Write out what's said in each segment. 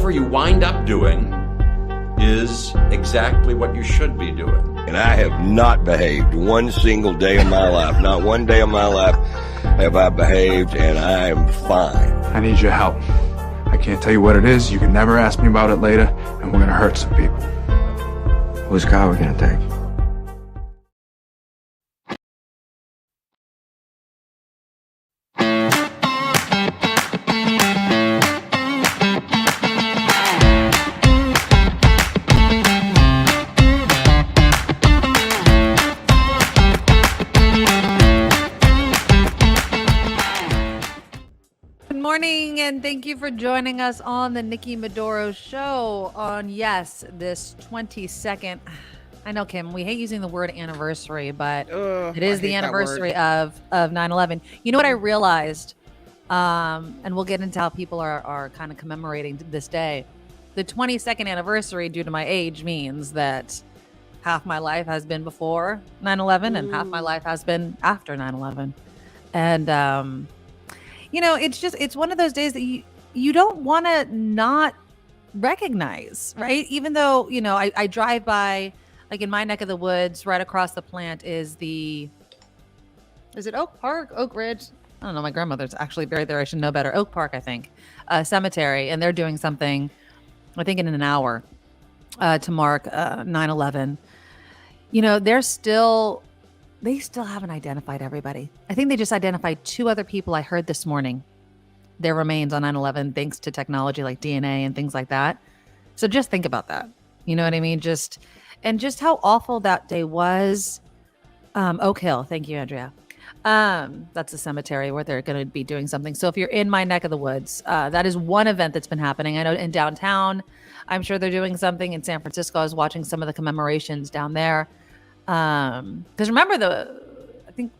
whatever you wind up doing is exactly what you should be doing. And I have not behaved one single day of my life. Not one day of my life have I behaved, and I am fine. I need your help. I can't tell you what it is. You can never ask me about it later, and we're gonna hurt some people. Whose car are we gonna take? Morning, and thank you for joining us on the Nikki Medoro Show on, yes, this 22nd. I know, Kim, we hate using the word anniversary, but it is the anniversary of 9/11. You know what I realized, and we'll get into how people are kind of commemorating this day. The 22nd anniversary, due to my age, means that half my life has been before 9/11 and half my life has been after 9/11. And, you know, it's one of those days that you don't want to not recognize, right? Even though, you know, I drive by, like in my neck of the woods, right across the plant is it Oak Park, Oak Ridge? I don't know. My grandmother's actually buried there. I should know better. Oak Park, I think, cemetery. And they're doing something, I think in an hour to mark 9/11. You know, they still haven't identified everybody. I think they just identified 2 other people I heard this morning. Their remains on 9/11, thanks to technology like DNA and things like that. So just think about that. You know what I mean? Just how awful that day was. Oak Hill. Thank you, Andrea. That's a cemetery where they're going to be doing something. So if you're in my neck of the woods, that is one event that's been happening. I know in downtown, I'm sure they're doing something. In San Francisco, I was watching some of the commemorations down there. Because remember I think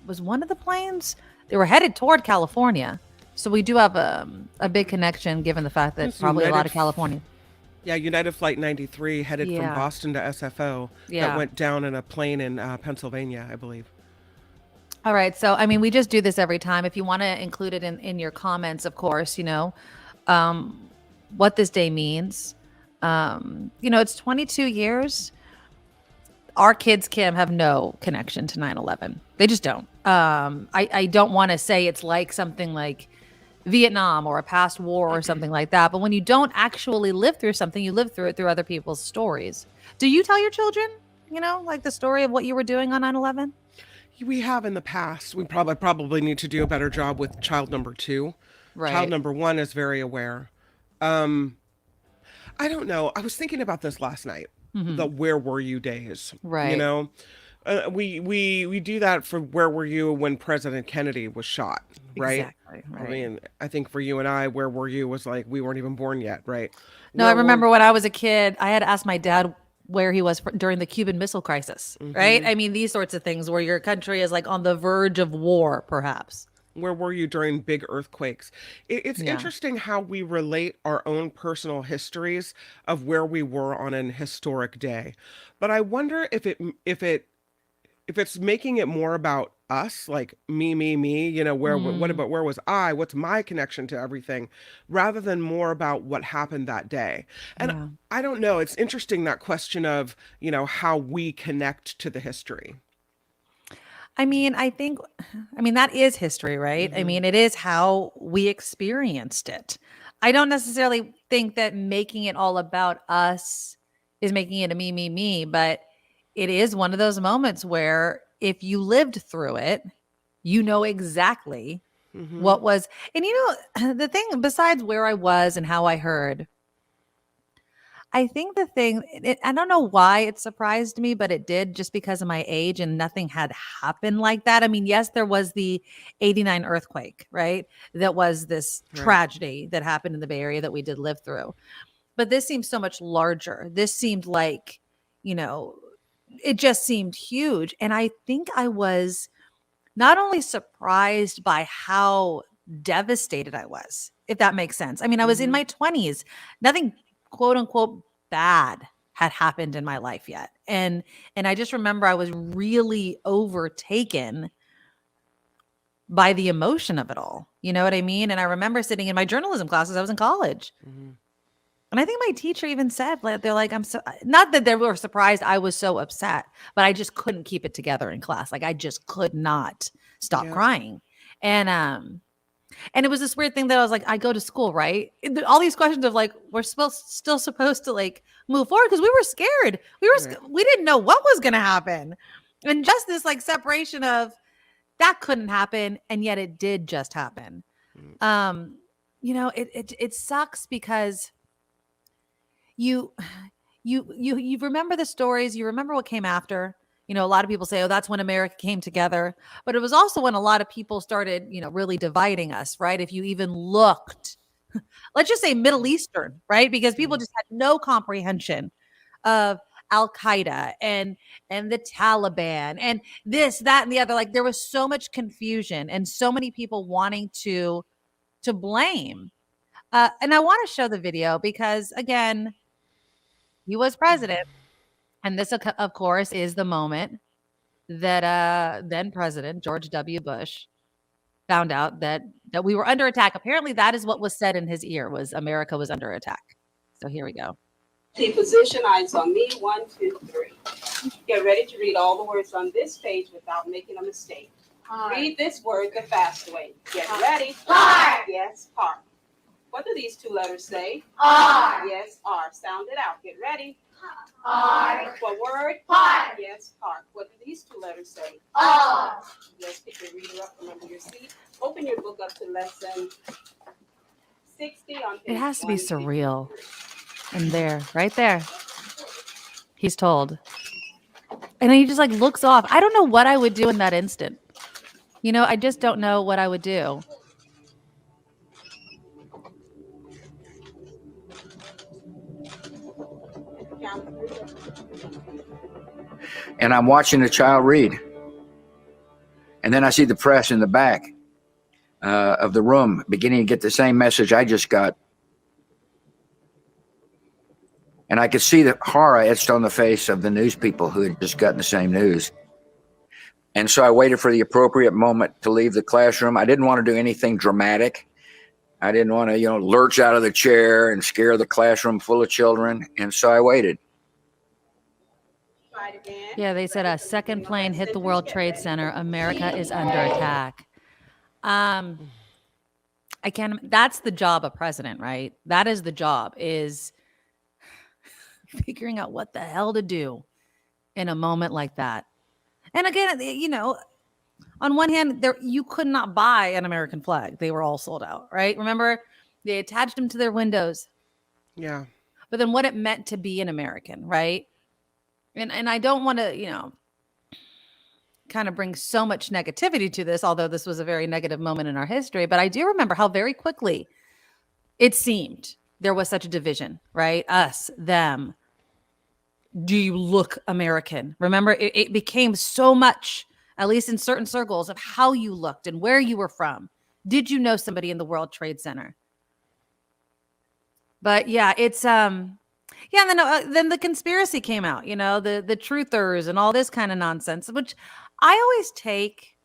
was one of the planes, they were headed toward California. So we do have a big connection given the fact that probably a lot of California. Yeah, United Flight 93 headed from Boston to SFO that went down in a plane in Pennsylvania, I believe. All right. So, I mean, we just do this every time. If you want to include it in your comments, of course, you know, what this day means. You know, it's 22 years. Our kids, Kim, have no connection to 9/11. They just don't. I don't want to say it's like something like Vietnam or a past war or something like that. But when you don't actually live through something, you live through it through other people's stories. Do you tell your children, you know, like the story of what you were doing on 9/11? We have in the past. We probably need to do a better job with child number 2. Right. Child number 1 is very aware. I don't know. I was thinking about this last night. Mm-hmm. The where were you days, right? You know, we do that for where were you when President Kennedy was shot, right? Exactly. Right. I mean, I think for you and I, where were you was like we weren't even born yet, right? No, I remember when I was a kid, I had to ask my dad where he was during the Cuban Missile Crisis, right? I mean, these sorts of things where your country is like on the verge of war, perhaps. Where were you during big earthquakes? It's interesting how we relate our own personal histories of where we were on an historic day. But I wonder if it's making it more about us, like me, you know, where was I? What's my connection to everything, rather than more about what happened that day. And I don't know. It's interesting, that question of, you know, how we connect to the history. I mean, that is history, right? I mean, it is how we experienced it. I don't necessarily think that making it all about us is making it a me, but it is one of those moments where if you lived through it, you know exactly what was. And you know, the thing besides where I was and how I heard, I think the thing, I don't know why it surprised me, but it did, just because of my age and nothing had happened like that. I mean, yes, there was the 89 earthquake, right? That was this tragedy that happened in the Bay Area that we did live through. But this seems so much larger. This seemed like, you know, it just seemed huge. And I think I was not only surprised by how devastated I was, if that makes sense. I mean, I was in my 20s. Nothing quote unquote bad had happened in my life yet. And I just remember I was really overtaken by the emotion of it all. You know what I mean? And I remember sitting in my journalism classes. I was in college. And I think my teacher even said, like, they're like, I'm so, not that they were surprised I was so upset, but I just couldn't keep it together in class. Like I just could not stop Yeah. crying. And it was this weird thing that I was like, I go to school, right? All these questions of like, we're still supposed to like move forward because we were scared. We didn't know what was going to happen. And just this like separation of that couldn't happen. And yet it did just happen. It sucks because you remember the stories, you remember what came after. A lot of people say, oh, that's when America came together. But it was also when a lot of people started, really dividing us, right? If you even looked, let's just say Middle Eastern, right? Because people just had no comprehension of Al-Qaeda and the Taliban and this, that, and the other. Like there was so much confusion and so many people wanting to blame. And I want to show the video because, again, he was president. And this, of course, is the moment that then President George W. Bush found out that we were under attack. Apparently, that is what was said in his ear, was America was under attack. So here we go. Position, eyes on me. 1, 2, 3. Get ready to read all the words on this page without making a mistake. Read this word the fast way. Get ready. Park. Yes, park. What do these 2 letters say? R. Yes, R. Sound it out. Get ready. R. What word? Park. Yes, park. What do these 2 letters say? R. Yes, pick your reader up from under your seat. Open your book up to lesson 60 on page It has to be 153. surreal. And there, right there, he's told. And he just like looks off. I don't know what I would do in that instant. I just don't know what I would do. And I'm watching the child read. And then I see the press in the back of the room beginning to get the same message I just got. And I could see the horror etched on the face of the news people who had just gotten the same news. And so I waited for the appropriate moment to leave the classroom. I didn't want to do anything dramatic. I didn't want to, lurch out of the chair and scare the classroom full of children. And so I waited. Yeah, they said a second plane hit the World Trade Center. America is under attack. That's the job of president, right? That is the job, is figuring out what the hell to do in a moment like that. And again, on one hand, you could not buy an American flag. They were all sold out, right? Remember, they attached them to their windows. Yeah. But then what it meant to be an American, right? And I don't want to, kind of bring so much negativity to this, although this was a very negative moment in our history. But I do remember how very quickly it seemed there was such a division, right? Us, them. Do you look American? Remember, it became so much, at least in certain circles, of how you looked and where you were from. Did you know somebody in the World Trade Center? But yeah, it's yeah, and then the conspiracy came out, the truthers and all this kind of nonsense, which I always take,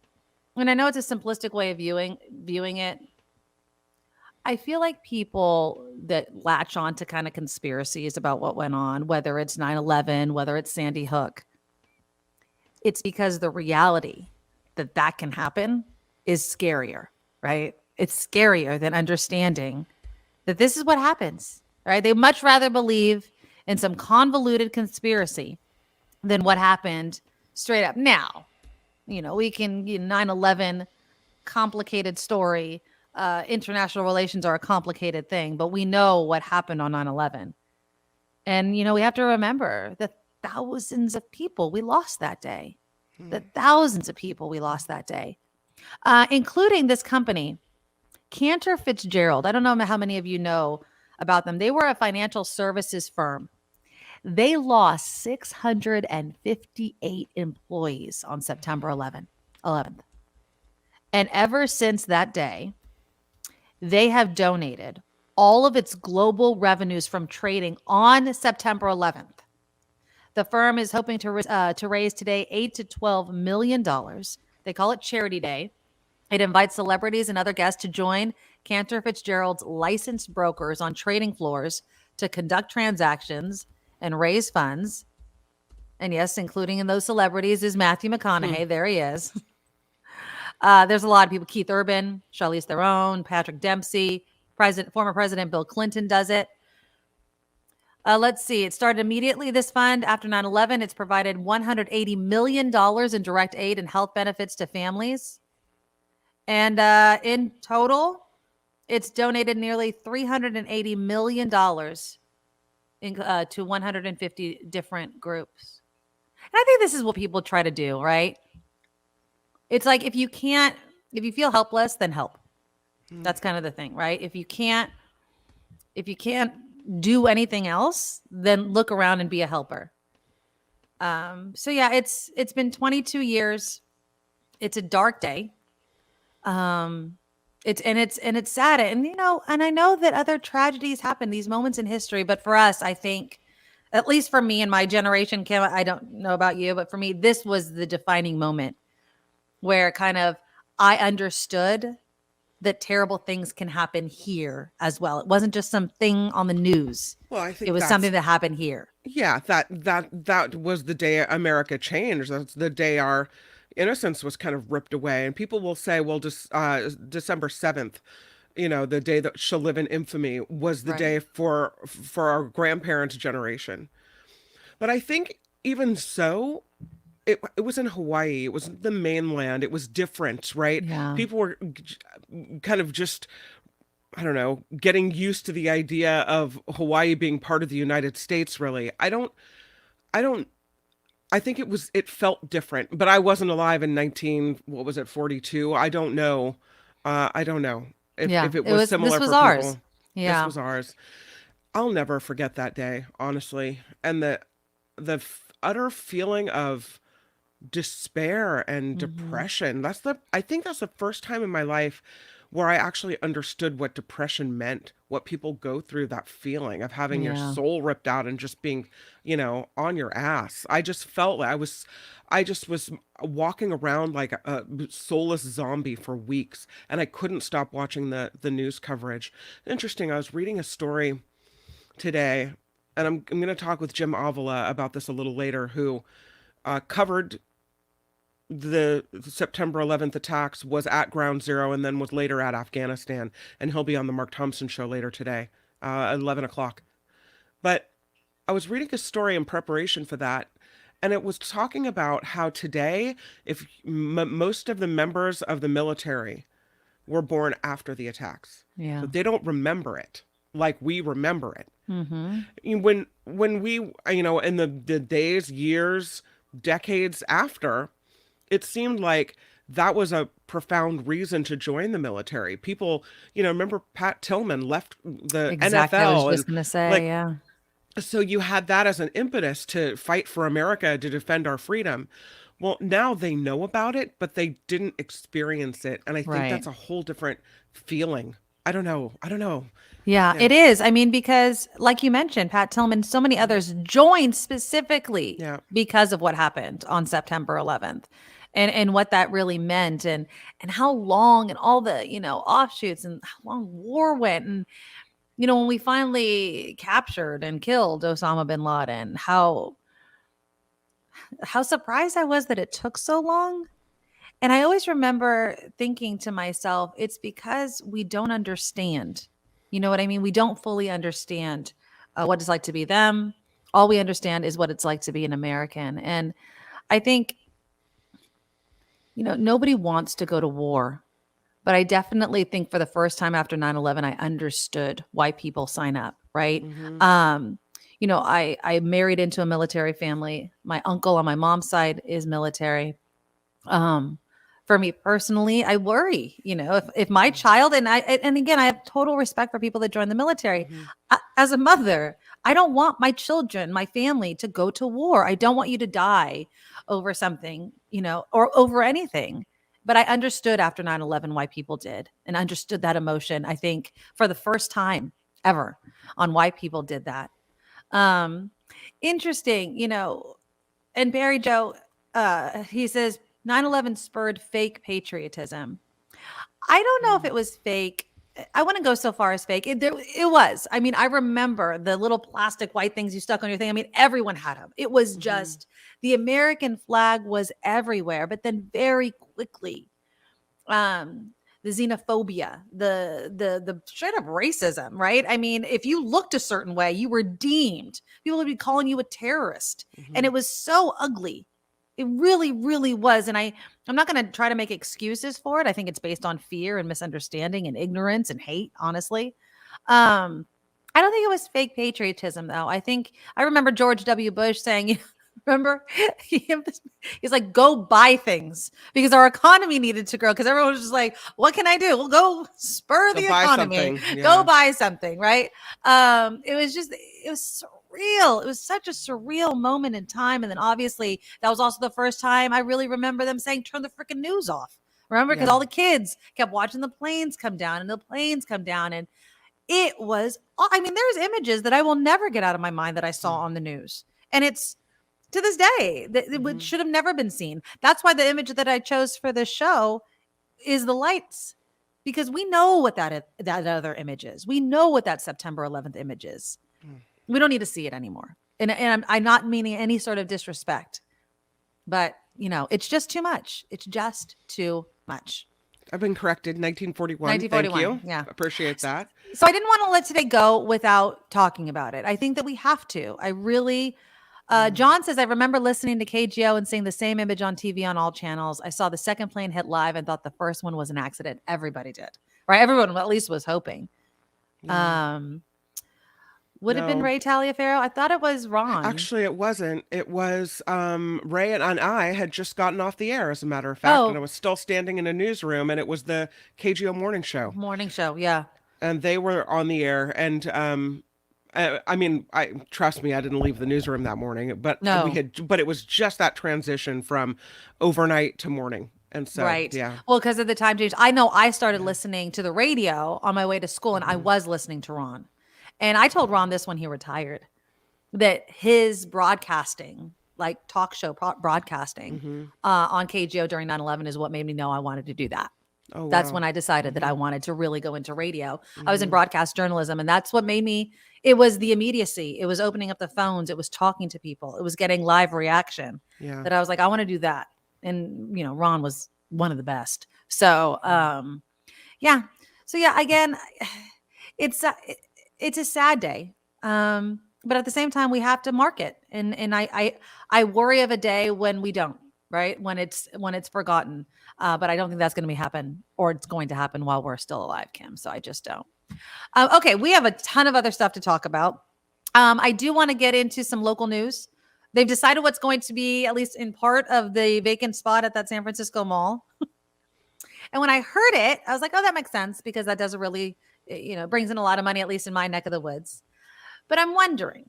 and I know it's a simplistic way of viewing it. I feel like people that latch on to kind of conspiracies about what went on, whether it's 9/11, whether it's Sandy Hook, it's because the reality that can happen is scarier, right? It's scarier than understanding that this is what happens, right? They much rather believe in some convoluted conspiracy than what happened straight up. Now, we can, 9/11, complicated story. International relations are a complicated thing, but we know what happened on 9/11. And, we have to remember the thousands of people we lost that day, the thousands of people we lost that day, including this company, Cantor Fitzgerald. I don't know how many of you know about them. They were a financial services firm. They lost 658 employees on September 11th. And ever since that day, they have donated all of its global revenues from trading on September 11th. The firm is hoping to raise today $8 to $12 million. They call it Charity Day. It invites celebrities and other guests to join Cantor Fitzgerald's licensed brokers on trading floors to conduct transactions and raise funds. And yes, including in those celebrities is Matthew McConaughey. There he is. There's a lot of people. Keith Urban, Charlize Theron, Patrick Dempsey, former President Bill Clinton does it. Let's see. It started immediately, this fund, after 9/11. It's provided $180 million in direct aid and health benefits to families. And in total, it's donated nearly $380 million to 150 different groups. And I think this is what people try to do, right? It's like, if you feel helpless, then help. That's kind of the thing, right? If you can't do anything else, then look around and be a helper. So yeah, it's been 22 years. It's a dark day. It's sad. And I know that other tragedies happen, these moments in history, but for us, I think, at least for me and my generation, Kim, I don't know about you, but for me, this was the defining moment where kind of I understood that terrible things can happen here as well. It wasn't just something on the news. Well, I think it was something that happened here. Yeah, that was the day America changed. That's the day our innocence was kind of ripped away. And people will say, well, just December 7th, the day that shall live in infamy, was the day for our grandparents' generation. But I think even so, it was in Hawaii. It was the mainland. It was different, right? Yeah. People were kind of just, I don't know, getting used to the idea of Hawaii being part of the United States, really. I think it felt different, but I wasn't alive in 42? I don't know. I don't know if it was similar this was for ours. people. Yeah. This was ours. I'll never forget that day, honestly. And the utter feeling of despair and depression. I think that's the first time in my life where I actually understood what depression meant, what people go through, that feeling of having your soul ripped out and just being, on your ass. I just felt like I just was walking around like a soulless zombie for weeks, and I couldn't stop watching the news coverage. Interesting. I was reading a story today, and I'm going to talk with Jim Avila about this a little later, who covered the September 11th attacks, was at Ground Zero, and then was later at Afghanistan. And he'll be on the Mark Thompson show later today, at 11 o'clock. But I was reading a story in preparation for that, and it was talking about how today, if most of the members of the military were born after the attacks, so they don't remember it like we remember it. When we, in the days, years, decades after, it seemed like that was a profound reason to join the military. People, remember Pat Tillman left the Exactly. NFL. I was just going to say, yeah. So you had that as an impetus to fight for America, to defend our freedom. Well, now they know about it, but they didn't experience it. And I think that's a whole different feeling. I don't know. Yeah, it is. I mean, because like you mentioned, Pat Tillman, so many others joined specifically because of what happened on September 11th. And what that really meant, and how long, and all the, offshoots, and how long war went. And, when we finally captured and killed Osama bin Laden, how surprised I was that it took so long. And I always remember thinking to myself, it's because we don't understand. You know what I mean? We don't fully understand what it's like to be them. All we understand is what it's like to be an American. And I think, nobody wants to go to war, but I definitely think for the first time after 9/11, I understood why people sign up, right? I married into a military family. My uncle on my mom's side is military. For me personally, I worry, if my child, and again, I have total respect for people that join the military. As a mother, I don't want my children, my family, to go to war. I don't want you to die over something, or over anything. But I understood after 9/11 why people did, and understood that emotion, I think, for the first time ever, on why people did that. Interesting, and Barry Joe, he says, 9/11 spurred fake patriotism. I don't know if it was fake I wouldn't go so far as fake. It was. I mean, I remember the little plastic white things you stuck on your thing. I mean, everyone had them. It was just the American flag was everywhere, but then very quickly, the xenophobia, the straight up racism, right? I mean, if you looked a certain way, you were deemed. People would be calling you a terrorist, and it was so ugly. It really, really was. And I'm not going to try to make excuses for it. I think it's based on fear and misunderstanding and ignorance and hate, honestly. I don't think it was fake patriotism, though. I remember George W. Bush saying, remember, he's like, go buy things because our economy needed to grow. Because everyone was just like, what can I do? Well, go spur the economy. Yeah. Go buy something, right? It was surreal. It was such a surreal moment in time. And then obviously that was also the first time I really remember them saying, turn the freaking news off. Remember? Because all the kids kept watching the planes come down and the planes come down. And it was, I mean, there's images that I will never get out of my mind that I saw on the news. And it's to this day that it should have never been seen. That's why the image that I chose for this show is the lights, because we know what that other image is. We know what that September 11th image is. We don't need to see it anymore. And I'm not meaning any sort of disrespect, but it's just too much. It's just too much. I've been corrected. 1941. Thank you. Yeah. Appreciate that. So I didn't want to let today go without talking about it. I think that we have to. I really, John says, I remember listening to KGO and seeing the same image on TV on all channels. I saw the second plane hit live and thought the first one was an accident. Everybody did, right? Everyone at least was hoping. Would it have been Ray Taliaferro? I thought it was Ron. Actually, it wasn't. It was Ray and I had just gotten off the air, as a matter of fact, and I was still standing in a newsroom, and it was the KGO morning show. Morning show, yeah. And they were on the air, and I mean, trust me, I didn't leave the newsroom that morning, but but it was just that transition from overnight to morning. And so, yeah. Well, because of the time change, I know I started listening to the radio on my way to school, and I was listening to Ron. And I told Ron this when he retired, that his broadcasting, like talk show broadcasting on KGO during 9/11 is what made me know I wanted to do that. Oh, that's when I decided that I wanted to really go into radio. I was in broadcast journalism, and that's what made me, it was the immediacy. It was opening up the phones. It was talking to people. It was getting live reaction that I was like, I want to do that. And, Ron was one of the best. So, yeah. So yeah, again, it's a sad day. But at the same time, we have to mark it. And I worry of a day when we don't, right? When it's forgotten. But I don't think that's going to happen, or it's going to happen while we're still alive, Kim. So I just don't. Okay. We have a ton of other stuff to talk about. I do want to get into some local news. They've decided what's going to be, at least in part, of the vacant spot at that San Francisco mall. And when I heard it, I was like, oh, that makes sense, because that doesn't really, brings in a lot of money, at least in my neck of the woods. But I'm wondering,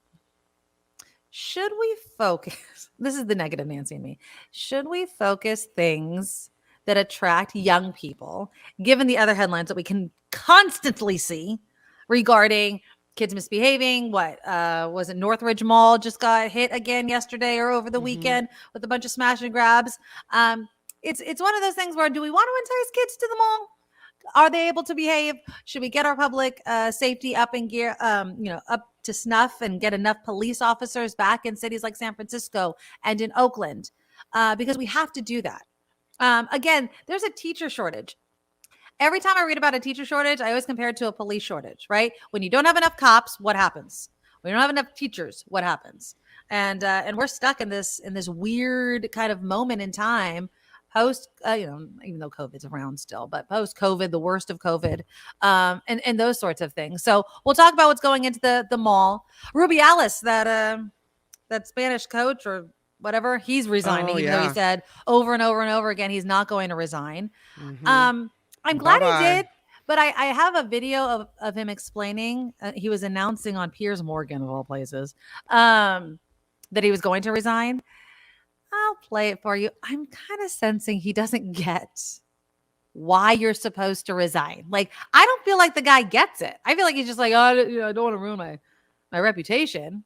should we focus? This is the negative Nancy in me. Should we focus things that attract young people, given the other headlines that we can constantly see regarding kids misbehaving? What was it? Northridge Mall just got hit again yesterday or over the weekend with a bunch of smash and grabs. It's one of those things where, do we want to entice kids to the mall? Are they able to behave? Should we get our public safety up in gear, up to snuff, and get enough police officers back in cities like San Francisco and in Oakland? Because we have to do that. Again, there's a teacher shortage. Every time I read about a teacher shortage, I always compare it to a police shortage, right? When you don't have enough cops, what happens? When you don't have enough teachers, what happens? And we're stuck in this weird kind of moment in time, post, even though COVID's around still, but post-COVID, the worst of COVID, and those sorts of things. So we'll talk about what's going into the mall. Rubiales, that Spanish coach or whatever, he's resigning, even though he said over and over and over again he's not going to resign. I'm glad he did, but I have a video of him explaining. He was announcing on Piers Morgan, of all places, that he was going to resign. I'll play it for you. I'm kind of sensing he doesn't get why you're supposed to resign. Like, I don't feel like the guy gets it. I feel like he's just like, I don't want to ruin my reputation,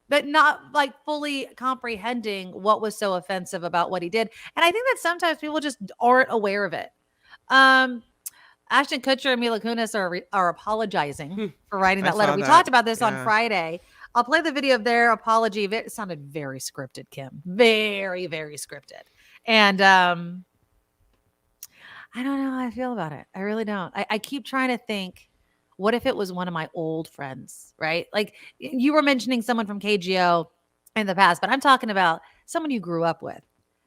but not like fully comprehending what was so offensive about what he did. And I think that sometimes people just aren't aware of it. Ashton Kutcher and Mila Kunis are apologizing for writing I that letter. saw We that. talked about this on Yeah. Friday. I'll play the video of their apology. It sounded very scripted, Kim. Very, very scripted. And I don't know how I feel about it. I really don't. I keep trying to think, what if it was one of my old friends, right? Like you were mentioning someone from KGO in the past, but I'm talking about someone you grew up with,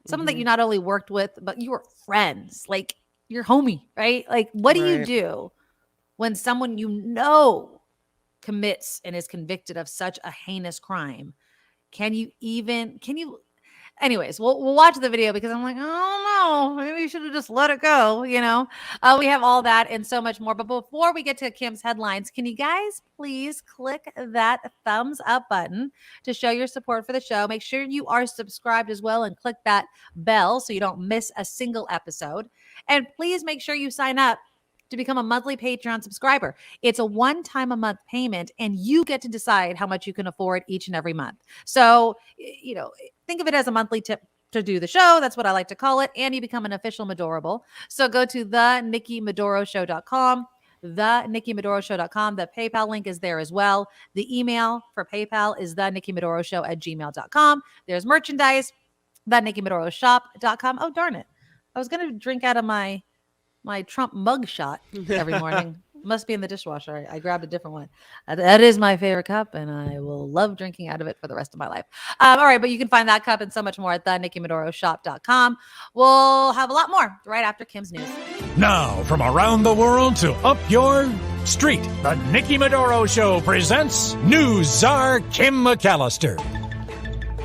someone that you not only worked with, but you were friends, like your homie, right? Like, what do you Right. do when someone you know commits and is convicted of such a heinous crime? Can you anyways, we'll watch the video because I'm like, oh no, maybe you should have just let it go. We have all that and so much more. But before we get to Kim's headlines, can you guys please click that thumbs up button to show your support for the show? Make sure you are subscribed as well and click that bell so you don't miss a single episode. And please make sure you sign up to become a monthly Patreon subscriber. It's a one-time a month payment, and you get to decide how much you can afford each and every month. So, think of it as a monthly tip to do the show. That's what I like to call it. And you become an official Medorable. So go to theNikkiMedoroShow.com, theNikkiMedoroShow.com. The PayPal link is there as well. The email for PayPal is theNikkiMedoroShow@gmail.com. There's merchandise, theNikkiMedoroShop.com. Oh, darn it. I was going to drink out of my Trump mug shot every morning. Must be in the dishwasher. I grabbed a different one. That is my favorite cup, and I will love drinking out of it for the rest of my life. All right, but you can find that cup and so much more at theNikkiMedoroShop.com. We'll have a lot more right after Kim's news. Now, from around the world to up your street, the Nikki Medoro Show presents News Czar Kim McAllister.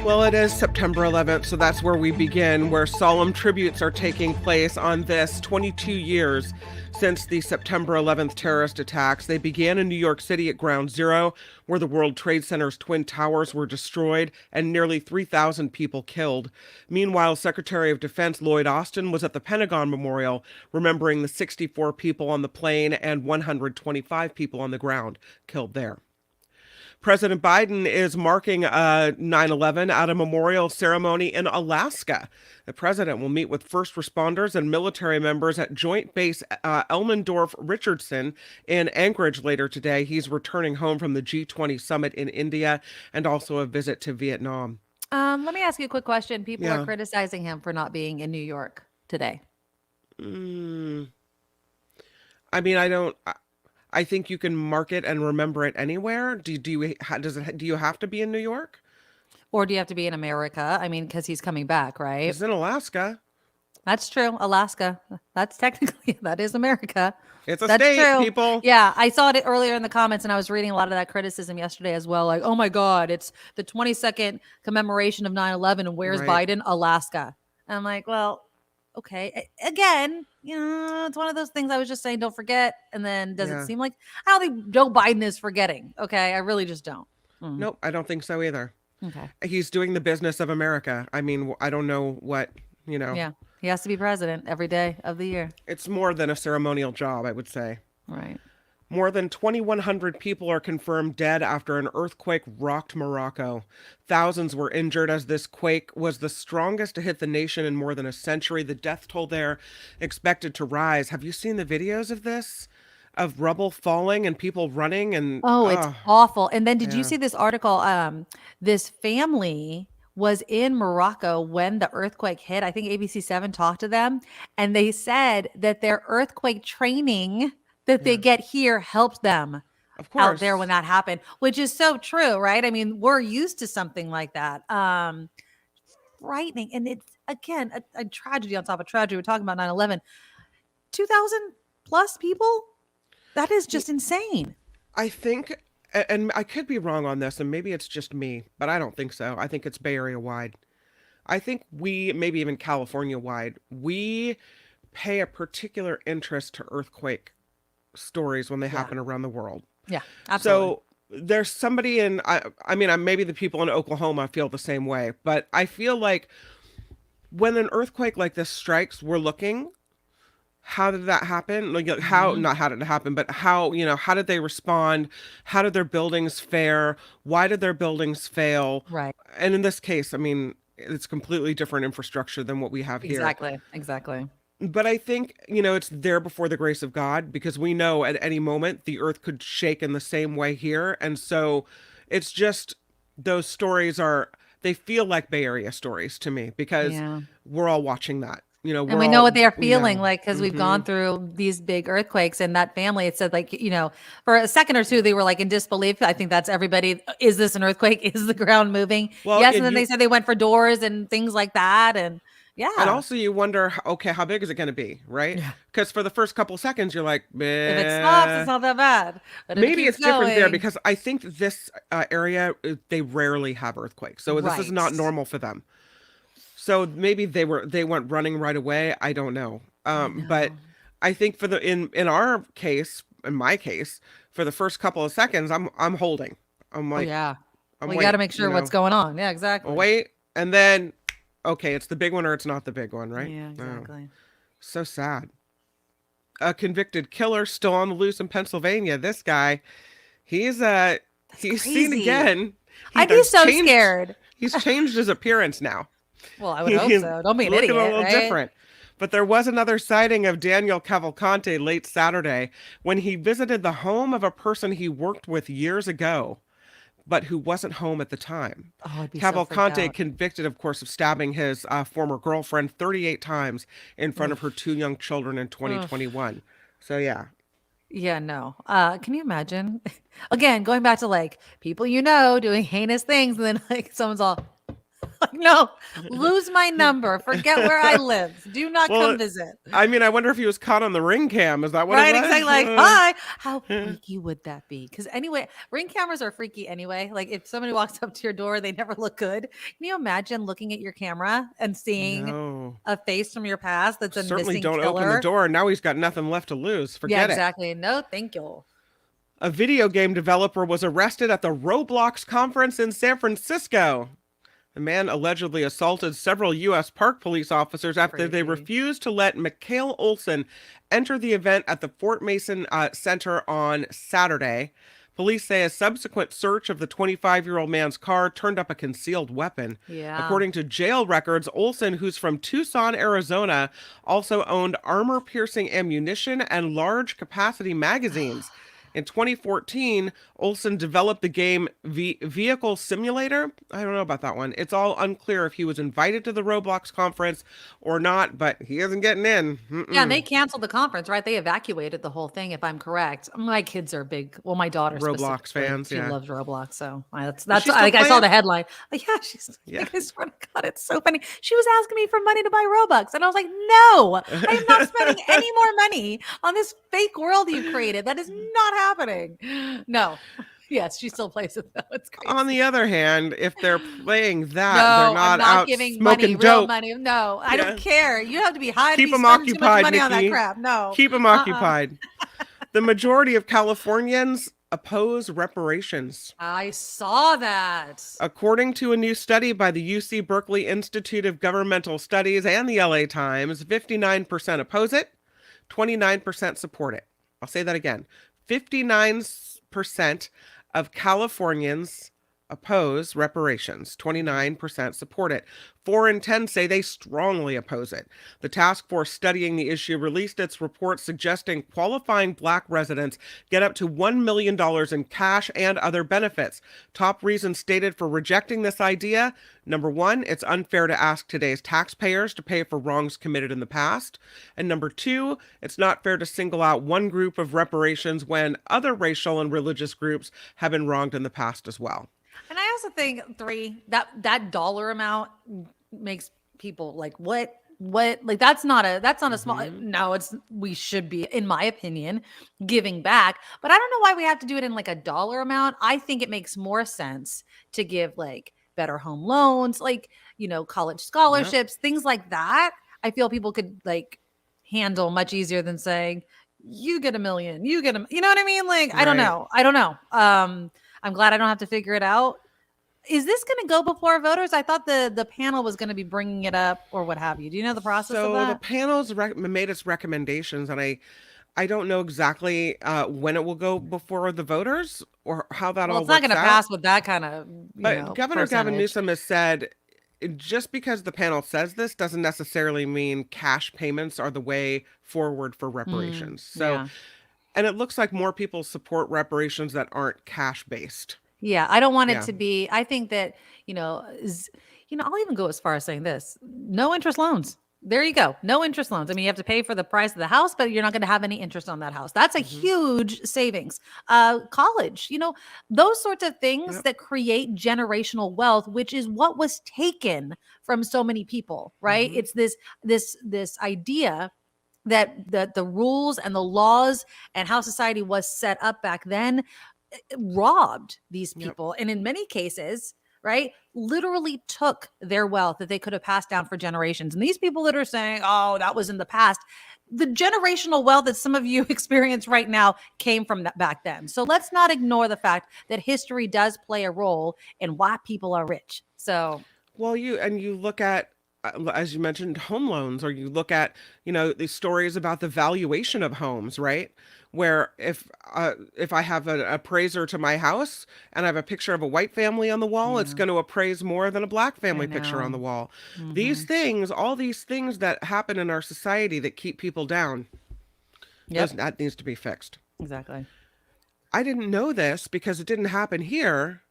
Well, it is September 11th, so that's where we begin, where solemn tributes are taking place on this 22 years since the September 11th terrorist attacks. They began in New York City at Ground Zero, where the World Trade Center's Twin Towers were destroyed and nearly 3,000 people killed. Meanwhile, Secretary of Defense Lloyd Austin was at the Pentagon Memorial, remembering the 64 people on the plane and 125 people on the ground killed there. President Biden is marking 9/11 at a memorial ceremony in Alaska. The president will meet with first responders and military members at Joint Base Elmendorf-Richardson in Anchorage later today. He's returning home from the G20 summit in India and also a visit to Vietnam. Let me ask you a quick question. People are criticizing him for not being in New York today. I mean, I think you can mark it and remember it anywhere. Do you have to be in New York? Or do you have to be in America? I mean, because he's coming back, right? He's in Alaska. That's true. Alaska. That is America. It's a That's state, true. people. Yeah, I saw it earlier in the comments, and I was reading a lot of that criticism yesterday as well. Like, oh my God, it's the 22nd commemoration of 9/11, and where's Right. Biden? Alaska. And I'm like, well, okay. Again, it's one of those things I was just saying, don't forget. And then does it seem like, I don't think Joe Biden is forgetting. Okay. I really just don't. Nope, I don't think so either. Okay. He's doing the business of America. I mean, I don't know what, Yeah. He has to be president every day of the year. It's more than a ceremonial job, I would say. Right. More than 2,100 people are confirmed dead after an earthquake rocked Morocco. Thousands were injured as this quake was the strongest to hit the nation in more than a century. The death toll there expected to rise. Have you seen the videos of this? Of rubble falling and people running and it's awful. And then did you see this article? This family was in Morocco when the earthquake hit. I think ABC7 talked to them, and they said that their earthquake training that they get here helped them out there when that happened, which is so true, right? I mean, we're used to something like that. Frightening. And it's, again, a tragedy on top of tragedy. We're talking about 9/11. 2,000 plus people? That is just insane. I think, and I could be wrong on this, and maybe it's just me, but I don't think so. I think it's Bay Area wide. I think maybe even California wide, we pay a particular interest to earthquake stories when they happen around the world. Yeah, absolutely. So there's somebody in, I mean, maybe the people in Oklahoma feel the same way, but I feel like when an earthquake like this strikes, we're looking, how did that happen? Like not how did it happen, but how did they respond? How did their buildings fare? Why did their buildings fail? Right. And in this case, I mean, it's completely different infrastructure than what we have here. Exactly. But I think, it's there before the grace of God, because we know at any moment the earth could shake in the same way here. And so it's just, those stories they feel like Bay Area stories to me, because Yeah. we're all watching that. And we know what they are feeling know. like, because we've Mhm. gone through these big earthquakes, and that family, it said, like, for a second or two, they were like in disbelief. I think that's everybody. Is this an earthquake? Is the ground moving? Well, Yes. and And then they said they went for doors and things like that. And And yeah, also you wonder, okay, how big is it going to be, right? Yeah. Because for the first couple seconds, you're like, if it stops, it's not that bad. But if it maybe keeps it's different there, going- because I think this area, they rarely have earthquakes. So this is not Right. normal for them. So maybe they went running right away. I don't know. But I think in my case, for the first couple of seconds, I'm holding. I'm Oh, like, yeah. I'm We got to waiting, make sure what's going on. Yeah, exactly. I'll wait, and then, okay, it's the big one or it's not the big one, right? Yeah, Oh, exactly. so sad. A convicted killer still on the loose in Pennsylvania. This guy, he's seen crazy. again. I'd be so scared. He's changed his appearance now. Well, I would hope He's so. Don't be an looking idiot, a little right? different. But there was another sighting of Daniel Cavalcante late Saturday when he visited the home of a person he worked with years ago, but who wasn't home at the time. Oh, I'd be so freaked Cavalcante out. convicted, of course, of stabbing his former girlfriend 38 times in front of her 2 young children in 2021. So, yeah. Yeah, no. Can you imagine? Again, going back to like people doing heinous things, and then like someone's all like, no, lose my number. Forget where I live. Do not Well, come visit. I mean, I wonder if he was caught on the ring cam. Is that what Right, it was? exactly. Like, hi. How freaky would that be? Because anyway, ring cameras are freaky anyway. Like if somebody walks up to your door, they never look good. Can you imagine looking at your camera and seeing No. a face from your past that's a Certainly missing don't killer? open the door. Now he's got nothing left to lose. Yeah, Forget it. exactly. No, thank you. A video game developer was arrested at the Roblox conference in San Francisco. The man allegedly assaulted several U.S. Park Police officers after they Crazy. refused to let Mikhail Olson enter the event at the Fort Mason Center on Saturday. Police say a subsequent search of the 25-year-old man's car turned up a concealed weapon. Yeah. According to jail records, Olson, who's from Tucson, Arizona, also owned armor-piercing ammunition and large-capacity magazines. In 2014, Olson developed the game Vehicle Simulator. I don't know about that one. It's all unclear if he was invited to the Roblox conference or not, but he isn't getting in. Yeah, and they canceled the conference, right? They evacuated the whole thing, if I'm correct. My kids are big. Well, my daughter Roblox specifically, fans, She yeah. loves Roblox, so that's she still like I saw playing? the headline. Like, yeah, she's. Yeah. Like, I swear to God, it's so funny. She was asking me for money to buy Robux, and I was like, no, I am not spending any more money on this fake world you've created. That is not happening. No. Yes, she still plays it though. It's crazy. On the other hand, if they're playing that, No, they're not I'm not out giving smoking money, dope. real money. No, I Yeah. don't care. You have to be high to Keep be them spending too much occupied, money on that Nikki. crap. No. Keep them occupied. The majority of Californians oppose reparations. I saw that. According to a new study by the UC Berkeley Institute of Governmental Studies and the LA Times, 59% oppose it, 29% support it. I'll say that again. 59% of Californians oppose reparations. 29% support it. 4 in 10 say they strongly oppose it. The task force studying the issue released its report suggesting qualifying Black residents get up to $1 million in cash and other benefits. Top reasons stated for rejecting this idea: number 1, it's unfair to ask today's taxpayers to pay for wrongs committed in the past. And number 2, it's not fair to single out one group of reparations when other racial and religious groups have been wronged in the past as well. And I also think 3, that dollar amount makes people like, what, like that's not a small, no, we should be, in my opinion, giving back, but I don't know why we have to do it in like a dollar amount. I think it makes more sense to give like better home loans, like, college scholarships, things like that. I feel people could like handle much easier than saying, you get $1 million, you get you know what I mean? Like, I don't know. I'm glad I don't have to figure it out. Is this going to go before voters? I thought the panel was going to be bringing it up or what have you. Do you know the process of So that? the panel's made its recommendations, and I don't know exactly when it will go before the voters or how that all Well, it's not works going to out. pass with that kind of, But Governor Gavin percentage. Newsom has said just because the panel says this doesn't necessarily mean cash payments are the way forward for reparations. So, Yeah. and it looks like more people support reparations that aren't cash based. Yeah, I don't want it Yeah. to be. I think that, I'll even go as far as saying this: no interest loans. There you go. No interest loans. I mean, you have to pay for the price of the house, but you're not going to have any interest on that house. That's a huge savings. College, those sorts of things Yep. that create generational wealth, which is what was taken from so many people, right? Mhm. It's this idea that the rules and the laws and how society was set up back then robbed these Yep. people, and in many cases, right, literally took their wealth that they could have passed down for generations. And these people that are saying, oh, that was in the past, the generational wealth that some of you experience right now came from that back then. So let's not ignore the fact that history does play a role in why people are rich. So Well, you look at, as you mentioned, home loans, or you look at, these stories about the valuation of homes, right? Where if I have an appraiser to my house and I have a picture of a white family on the wall, it's Yeah. going to appraise more than a black family picture on the know. wall. These Mhm. things, all these things that happen in our society that keep people down, Yep, that needs to be fixed. exactly. I didn't know this because it didn't happen here.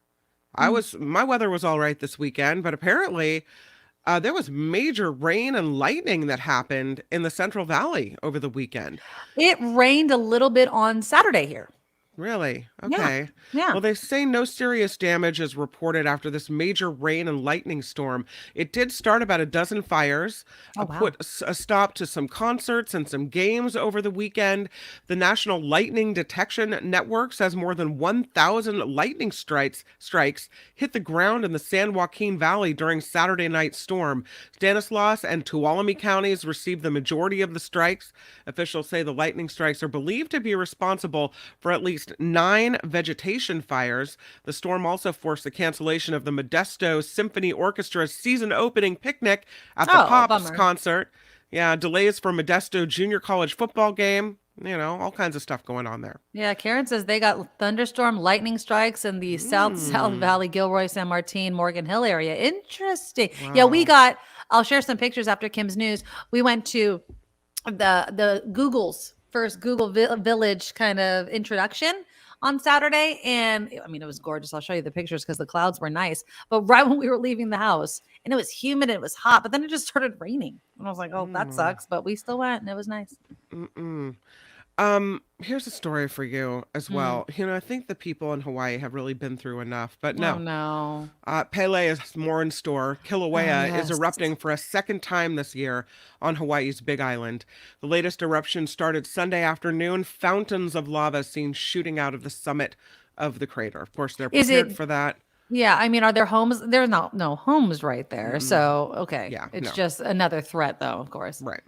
Mm. My weather was all right this weekend, but apparently there was major rain and lightning that happened in the Central Valley over the weekend. It rained a little bit on Saturday here. Really? Yeah. Okay. Yeah. Well, they say no serious damage is reported after this major rain and lightning storm. It did start about a dozen fires, Oh, wow. put a stop to some concerts and some games over the weekend. The National Lightning Detection Network says more than 1,000 lightning strikes hit the ground in the San Joaquin Valley during Saturday night's storm. Stanislaus and Tuolumne counties received the majority of the strikes. Officials say the lightning strikes are believed to be responsible for at least 9 vegetation fires. The storm also forced the cancellation of the Modesto Symphony Orchestra's season opening picnic at the Oh, Pops bummer. concert. Yeah, delays for Modesto junior college football game. All kinds of stuff going on there. Yeah, Karen says they got thunderstorm lightning strikes in the South Valley, Gilroy, San Martin, Morgan Hill area. Interesting. Yeah, I'll share some pictures after Kim's news. We went to the Google's first Google Village kind of introduction on Saturday. And I mean, it was gorgeous. I'll show you the pictures because the clouds were nice. But right when we were leaving the house, and it was humid, and it was hot, but then it just started raining. And I was like, oh, that sucks. But we still went, and it was nice. Mm-mm. Here's a story for you as well. I think the people in Hawaii have really been through enough, but Oh, no. no. Pele is more in store. Kilauea is yes. erupting for a second time this year on Hawaii's Big Island. The latest eruption started Sunday afternoon. Fountains of lava seen shooting out of the summit of the crater. Of course, they're Is prepared it- for that. Yeah, I mean, are there homes? There's no homes right there. So, okay. Yeah, It's no. just another threat, though, of course. Right.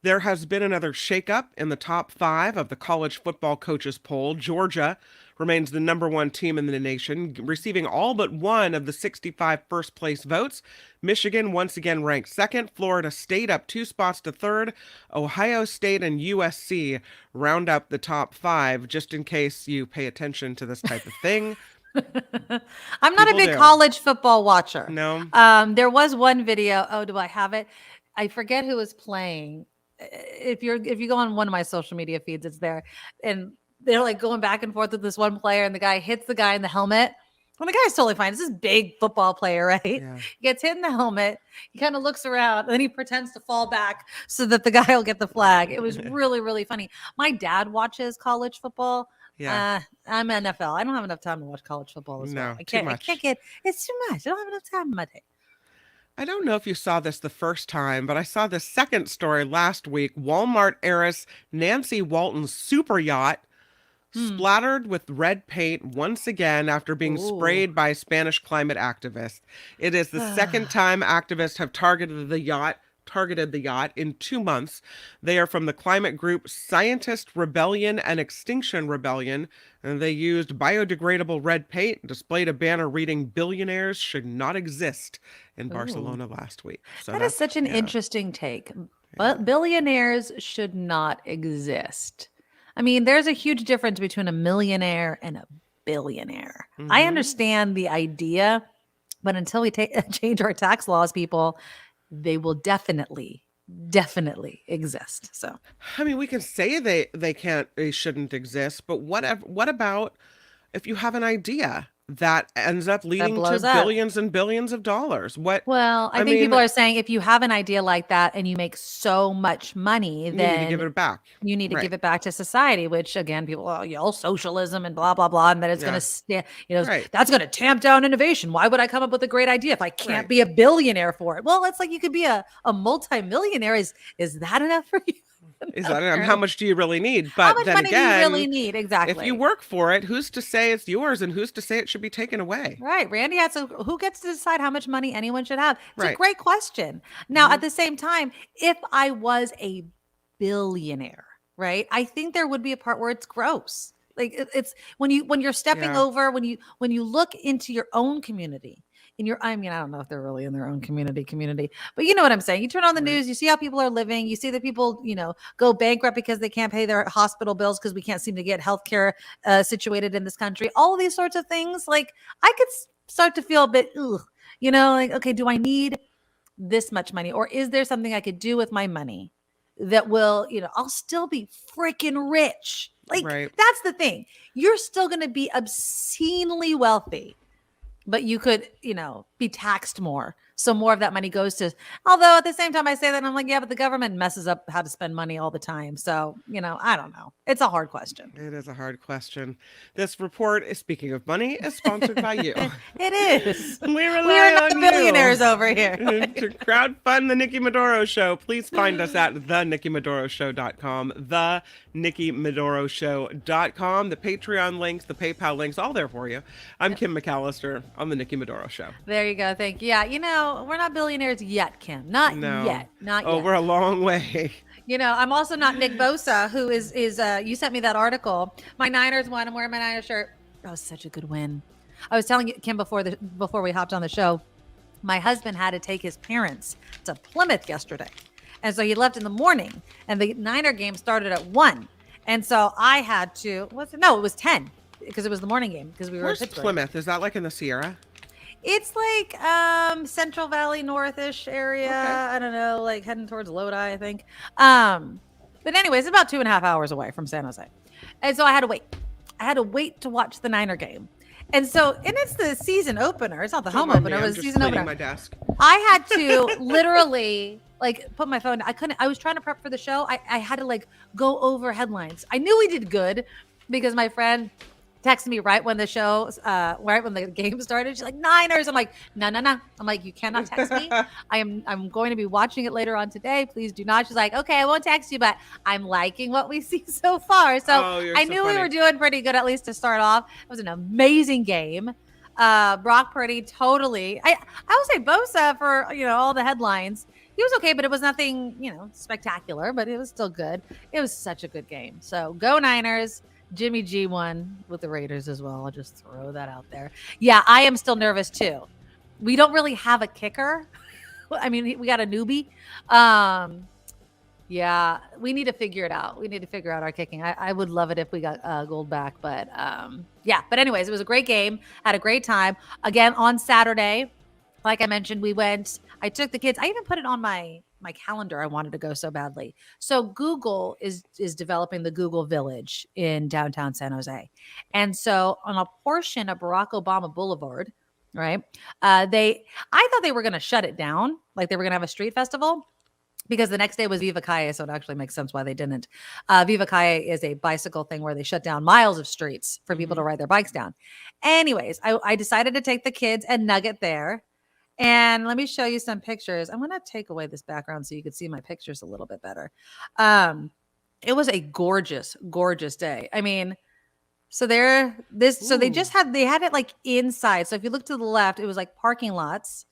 There has been another shakeup in the top 5 of the college football coaches poll. Georgia remains the number 1 team in the nation, receiving all but one of the 65 first-place votes. Michigan once again ranked 2nd. Florida State up 2 spots to 3rd. Ohio State and USC round up the top 5, just in case you pay attention to this type of thing. I'm not a People big do. college football watcher. No. There was one video. Oh, do I have it? I forget who was playing. If you go on one of my social media feeds, it's there. And they're like going back and forth with this one player, and the guy hits the guy in the helmet. Well, the guy's totally fine. This is a big football player, right? Yeah. He gets hit in the helmet. He kind of looks around, and then he pretends to fall back so that the guy will get the flag. It was really, really funny. My dad watches college football. Yeah. I'm NFL. I don't have enough time to watch college football as No, well. I too can't. much. It's too much. I don't have enough time in my day. I don't know if you saw this the first time, but I saw the second story last week. Walmart heiress Nancy Walton's super yacht splattered with red paint once again after being sprayed by Spanish climate activists. It is the second time activists have targeted the yacht in 2 months. They are from the climate group Scientist Rebellion and Extinction Rebellion, and they used biodegradable red paint, displayed a banner reading "Billionaires should not exist" in Barcelona last week. So That is such an interesting take. But billionaires should not exist. I mean, there's a huge difference between a millionaire and a billionaire. I understand the idea But until we change our tax laws, people, they will definitely exist. So, I mean, we can say they shouldn't exist, but what about if you have an idea that ends up leading to blows up. billions and billions of dollars? Well, I think people are saying if you have an idea like that and you make so much money, then you need to give it back. You need to give it back to society, which again, people yell socialism and blah, blah, blah. And that it's going to, that's going to tamp down innovation. Why would I come up with a great idea if I can't be a billionaire for it? Well, it's like you could be a multi-millionaire. Is that enough for you? Is that enough? How much do you really need? But how much then money again, do you really need? Exactly. If you work for it, who's to say it's yours and who's to say it should be taken away? Right. Randy who gets to decide how much money anyone should have? It's a great question. Now, at the same time, if I was a billionaire, right, I think there would be a part where it's gross. Like it's when you're stepping over, when you look into your own community. I don't know if they're really in their own community, but you know what I'm saying? You turn on the news, you see how people are living, you see that people, go bankrupt because they can't pay their hospital bills because we can't seem to get healthcare situated in this country. All of these sorts of things, like I could start to feel a bit, like, okay, do I need this much money? Or is there something I could do with my money that will, I'll still be freaking rich. Like that's the thing. You're still going to be obscenely wealthy. But you could, be taxed more. So more of that money goes to, although at the same time I say that and I'm like, yeah, but the government messes up how to spend money all the time. So, I don't know. It's a hard question. It is a hard question. This report, speaking of money, is sponsored by you. It is. We are not the billionaires over here. To crowdfund the Nikki Medoro Show, please find us at thenikkimedoroshow.com, thenikkimedoroshow.com, the Patreon links, the PayPal links, all there for you. I'm Kim McAllister on the Nikki Medoro Show. There you go. Thank you. Yeah, we're not billionaires yet, Kim. Not yet. Oh, we're a long way. I'm also not Nick Bosa, who is you sent me that article. My Niners won. I'm wearing my Niners shirt. That was such a good win. I was telling you, Kim, before we hopped on the show, my husband had to take his parents to Plymouth yesterday. And so he left in the morning and the Niner game started at 1. And so I had to, it was 10 because it was the morning game because we were Where's in Pittsburgh. Plymouth? Is that like in the Sierra? It's like Central Valley Northish area. Okay. I don't know, like heading towards Lodi, I think. But anyways, about 2.5 hours away from San Jose. And so I had to wait. I had to wait to watch the Niner game. And it's the season opener. It's not the home opener. It was the season opener. My desk. I had to literally put my phone. I was trying to prep for the show. I had to go over headlines. I knew we did good because my friend texted me right when the game started. She's like, Niners. I'm like, no. I'm like, you cannot text me. I'm going to be watching it later on today. Please do not. She's like, okay, I won't text you, but I'm liking what we see so far. So I knew we were doing pretty good, at least to start off. It was an amazing game. Brock Purdy, totally. I would say Bosa for, all the headlines. He was okay, but it was nothing, spectacular, but it was still good. It was such a good game. So go Niners. Jimmy G won with the Raiders as well. I'll just throw that out there. Yeah, I am still nervous too. We don't really have a kicker. I mean, we got a newbie. Yeah, we need to figure it out. We need to figure out our kicking. I would love it if we got gold back, but yeah. But anyways, it was a great game. Had a great time. Again, on Saturday, like I mentioned, I took the kids. I even put it on my calendar. I wanted to go so badly. So Google is developing the Google Village in downtown San Jose. And so on a portion of Barack Obama Boulevard, right? I thought they were going to shut it down. Like they were going to have a street festival because the next day was Viva Calle. So it actually makes sense why they didn't. Viva Calle is a bicycle thing where they shut down miles of streets for people to ride their bikes down. Anyways, I decided to take the kids and Nugget there. And let me show you some pictures. I'm going to take away this background so you can see my pictures a little bit better. It was a gorgeous, gorgeous day. I mean, so they had it inside. So if you look to the left, it was like parking lots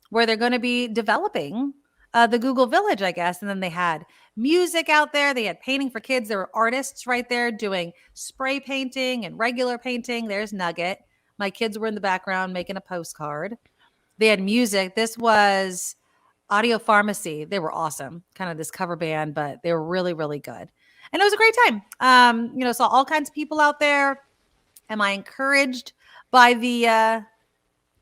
where they're going to be developing the Google Village, I guess. And then they had music out there. They had painting for kids. There were artists right there doing spray painting and regular painting. There's Nugget. My kids were in the background making a postcard. They had music. This was Audio Pharmacy. They were awesome. Kind of this cover band, but they were really, really good. And it was a great time. Saw all kinds of people out there. Am I encouraged by the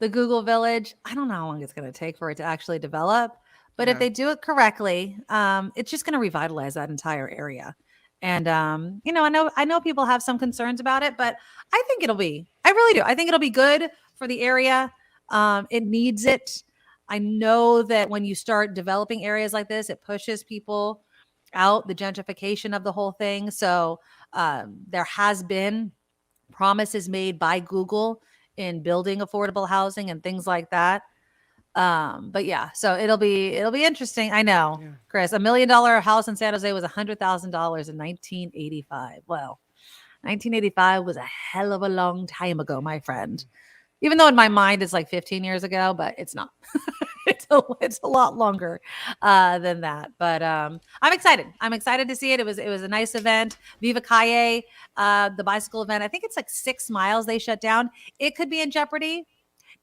the Google Village. I don't know how long it's going to take for it to actually develop, but if they do it correctly, it's just going to revitalize that entire area. And I know people have some concerns about it, but I think I really do. I think it'll be good for the area. It needs it. I know that when you start developing areas like this, it pushes people out, the gentrification of the whole thing. So there has been promises made by Google in building affordable housing and things like that. But yeah, so it'll be interesting. I know, Chris, $1 million house in San Jose was $100,000 in 1985. Well, 1985 was a hell of a long time ago, my friend. Even though in my mind it's like 15 years ago, but it's not. it's a lot longer than that. But I'm excited. I'm excited to see it. It was a nice event. Viva Calle, the bicycle event. I think it's like 6 miles they shut down. It could be in jeopardy.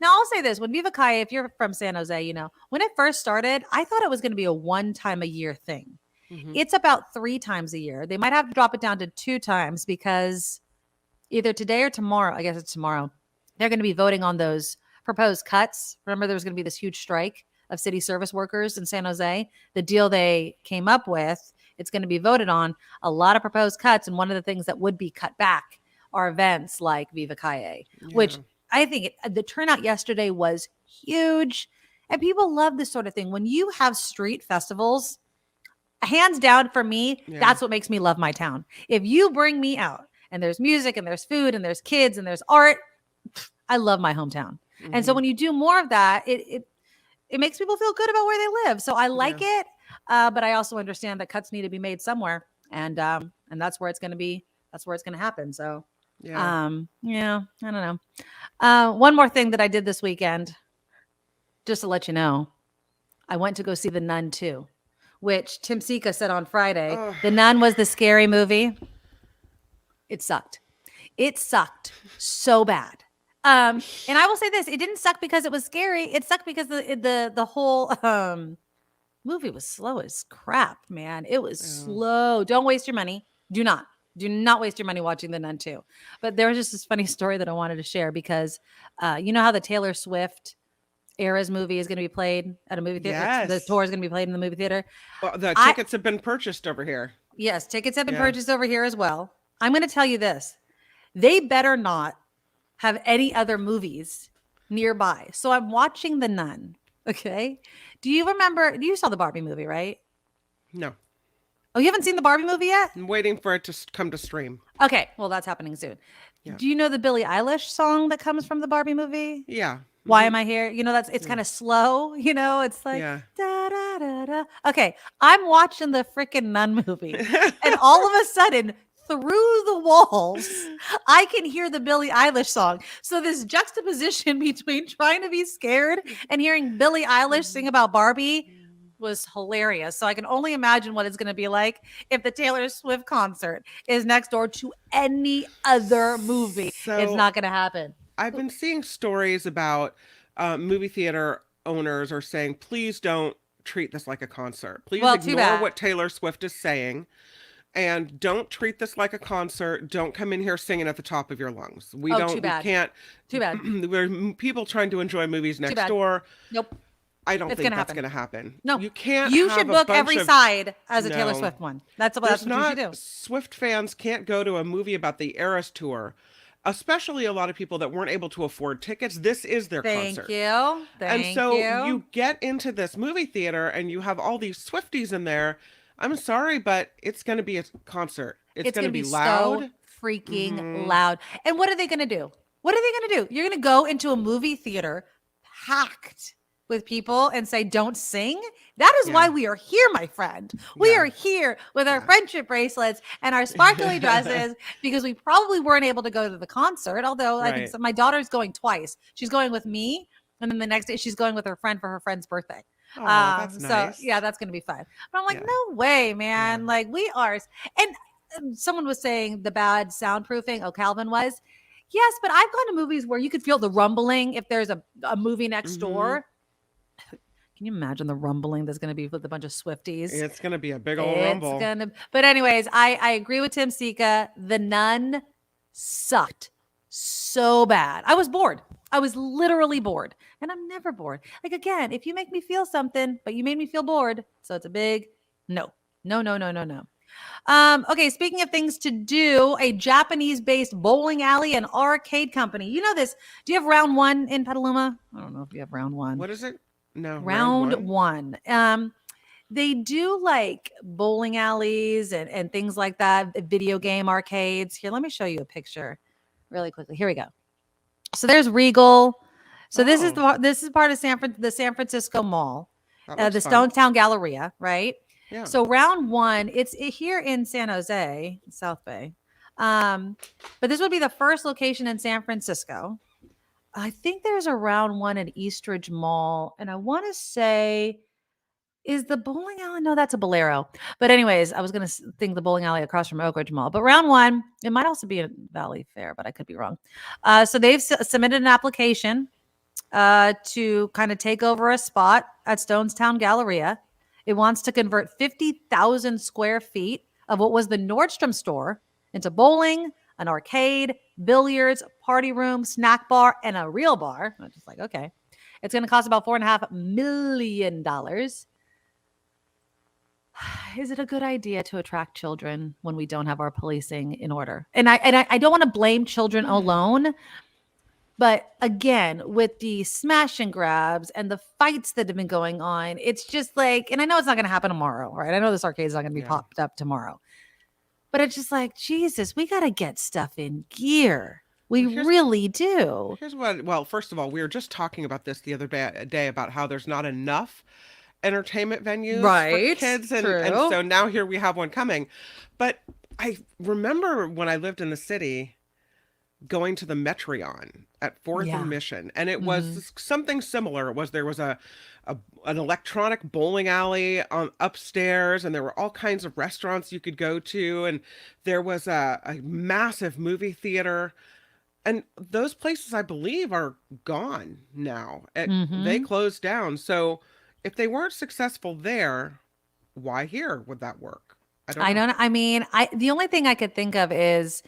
Now, I'll say this. When Viva Calle, if you're from San Jose, when it first started, I thought it was going to be a 1 time a year thing. Mm-hmm. It's about 3 times a year. They might have to drop it down to 2 times because either today or tomorrow, I guess it's tomorrow, they're going to be voting on those proposed cuts. Remember, there was going to be this huge strike of city service workers in San Jose. The deal they came up with, it's going to be voted on. A lot of proposed cuts. And one of the things that would be cut back are events like Viva Calle, which I think the turnout yesterday was huge. And people love this sort of thing. When you have street festivals, hands down for me, that's what makes me love my town. If you bring me out and there's music and there's food and there's kids and there's art, I love my hometown. Mm-hmm. And so when you do more of that, it makes people feel good about where they live. So I like it. But I also understand that cuts need to be made somewhere. And that's where it's going to be. That's where it's going to happen. So, I don't know. One more thing that I did this weekend, just to let you know, I went to go see The Nun 2, which Tim Sika said on Friday. The Nun was the scary movie. It sucked. It sucked so bad. And I will say this, it didn't suck because it was scary. It sucked because the whole movie was slow as crap, man. It was slow. Don't waste your money. Do not waste your money watching The Nun 2. But there was just this funny story that I wanted to share because you know how the Taylor Swift Eras movie is going to be played at a movie theater? Yes. The tour is going to be played in the movie theater. Well, the tickets have been purchased over here. Yes, tickets have been purchased over here as well. I'm going to tell you this. They better not have any other movies nearby. So I'm watching The Nun. Okay. Do you remember? You saw the Barbie movie, right? No. Oh, you haven't seen the Barbie movie yet? I'm waiting for it to come to stream. Okay. Well, that's happening soon. Yeah. Do you know the Billie Eilish song that comes from the Barbie movie? Yeah. Why am I here? It's kind of slow, it's like da, da, da, da. Okay. I'm watching the freaking Nun movie. And all of a sudden, through the walls, I can hear the Billie Eilish song. So this juxtaposition between trying to be scared and hearing Billie Eilish sing about Barbie was hilarious. So I can only imagine what it's going to be like if the Taylor Swift concert is next door to any other movie. So it's not going to happen. I've been seeing stories about movie theater owners are saying, please don't treat this like a concert. Please ignore what Taylor Swift is saying. And don't treat this like a concert. Don't come in here singing at the top of your lungs. We can't. Too bad. We're people trying to enjoy movies next door. Nope. I don't think that's going to happen. No, you can't. You should book every side as a Taylor Swift one. That's what you should do. Swift fans can't go to a movie about the Eras tour, especially a lot of people that weren't able to afford tickets. This is their concert. Thank you. And so you get into this movie theater and you have all these Swifties in there. I'm sorry, but it's going to be a concert. It's going to be loud. So freaking loud. And what are they going to do? What are they going to do? You're going to go into a movie theater packed with people and say, don't sing? That is why we are here, my friend. We are here with our friendship bracelets and our sparkly dresses because we probably weren't able to go to the concert. Although I think my daughter's going twice. She's going with me. And then the next day she's going with her friend for her friend's birthday. Oh, that's nice. So that's going to be fun. But I'm like, no way, man. Like we are. And someone was saying the bad soundproofing. Calvin was. Yes, but I've gone to movies where you could feel the rumbling if there's a movie next door. Can you imagine the rumbling that's going to be with a bunch of Swifties? It's going to be a big old rumble. But anyways, I agree with Tim Sika. The Nun sucked so bad. I was bored. I was literally bored, and I'm never bored. Like, again, if you make me feel something, but you made me feel bored, so it's a big no. No, no, no, no, no. Okay, speaking of things to do, a Japanese-based bowling alley and arcade company. You know this. Do you have round one in Petaluma? I don't know if you have round one. What is it? No, Round one. They do like bowling alleys and things like that, video game arcades. Here, let me show you a picture really quickly. Here we go. So there's Regal. So this is part of the San Francisco Mall, the Stonestown Galleria, right? Yeah. So round one, it's here in San Jose, South Bay. But this would be the first location in San Francisco. I think there's a round one at Eastridge Mall, and I want to say, is the bowling alley? No, that's a Bolero. But anyways, I was going to think the bowling alley across from Oak Ridge Mall. But round one, it might also be a Valley Fair, but I could be wrong. So they've submitted an application to kind of take over a spot at Stonestown Galleria. It wants to convert 50,000 square feet of what was the Nordstrom store into bowling, an arcade, billiards, party room, snack bar, and a real bar. I'm just like, okay. It's going to cost about $4.5 million. Is it a good idea to attract children when we don't have our policing in order? And I don't want to blame children alone. But again, with the smash and grabs and the fights that have been going on, it's just like, and I know it's not going to happen tomorrow, right? I know this arcade is not going to be popped up tomorrow. But it's just like, Jesus, we got to get stuff in gear. We really do. Here's what, well, first of all, we were just talking about this the other day about how there's not enough entertainment venues for kids. And so now here we have one coming. But I remember when I lived in the city, going to the Metreon at 4th and Mission, and it was something similar. There was an electronic bowling alley upstairs, and there were all kinds of restaurants you could go to, and there was a massive movie theater, and those places, I believe, are gone now. They closed down. So if they weren't successful there, why here would that work? I don't know. I mean, the only thing I could think of is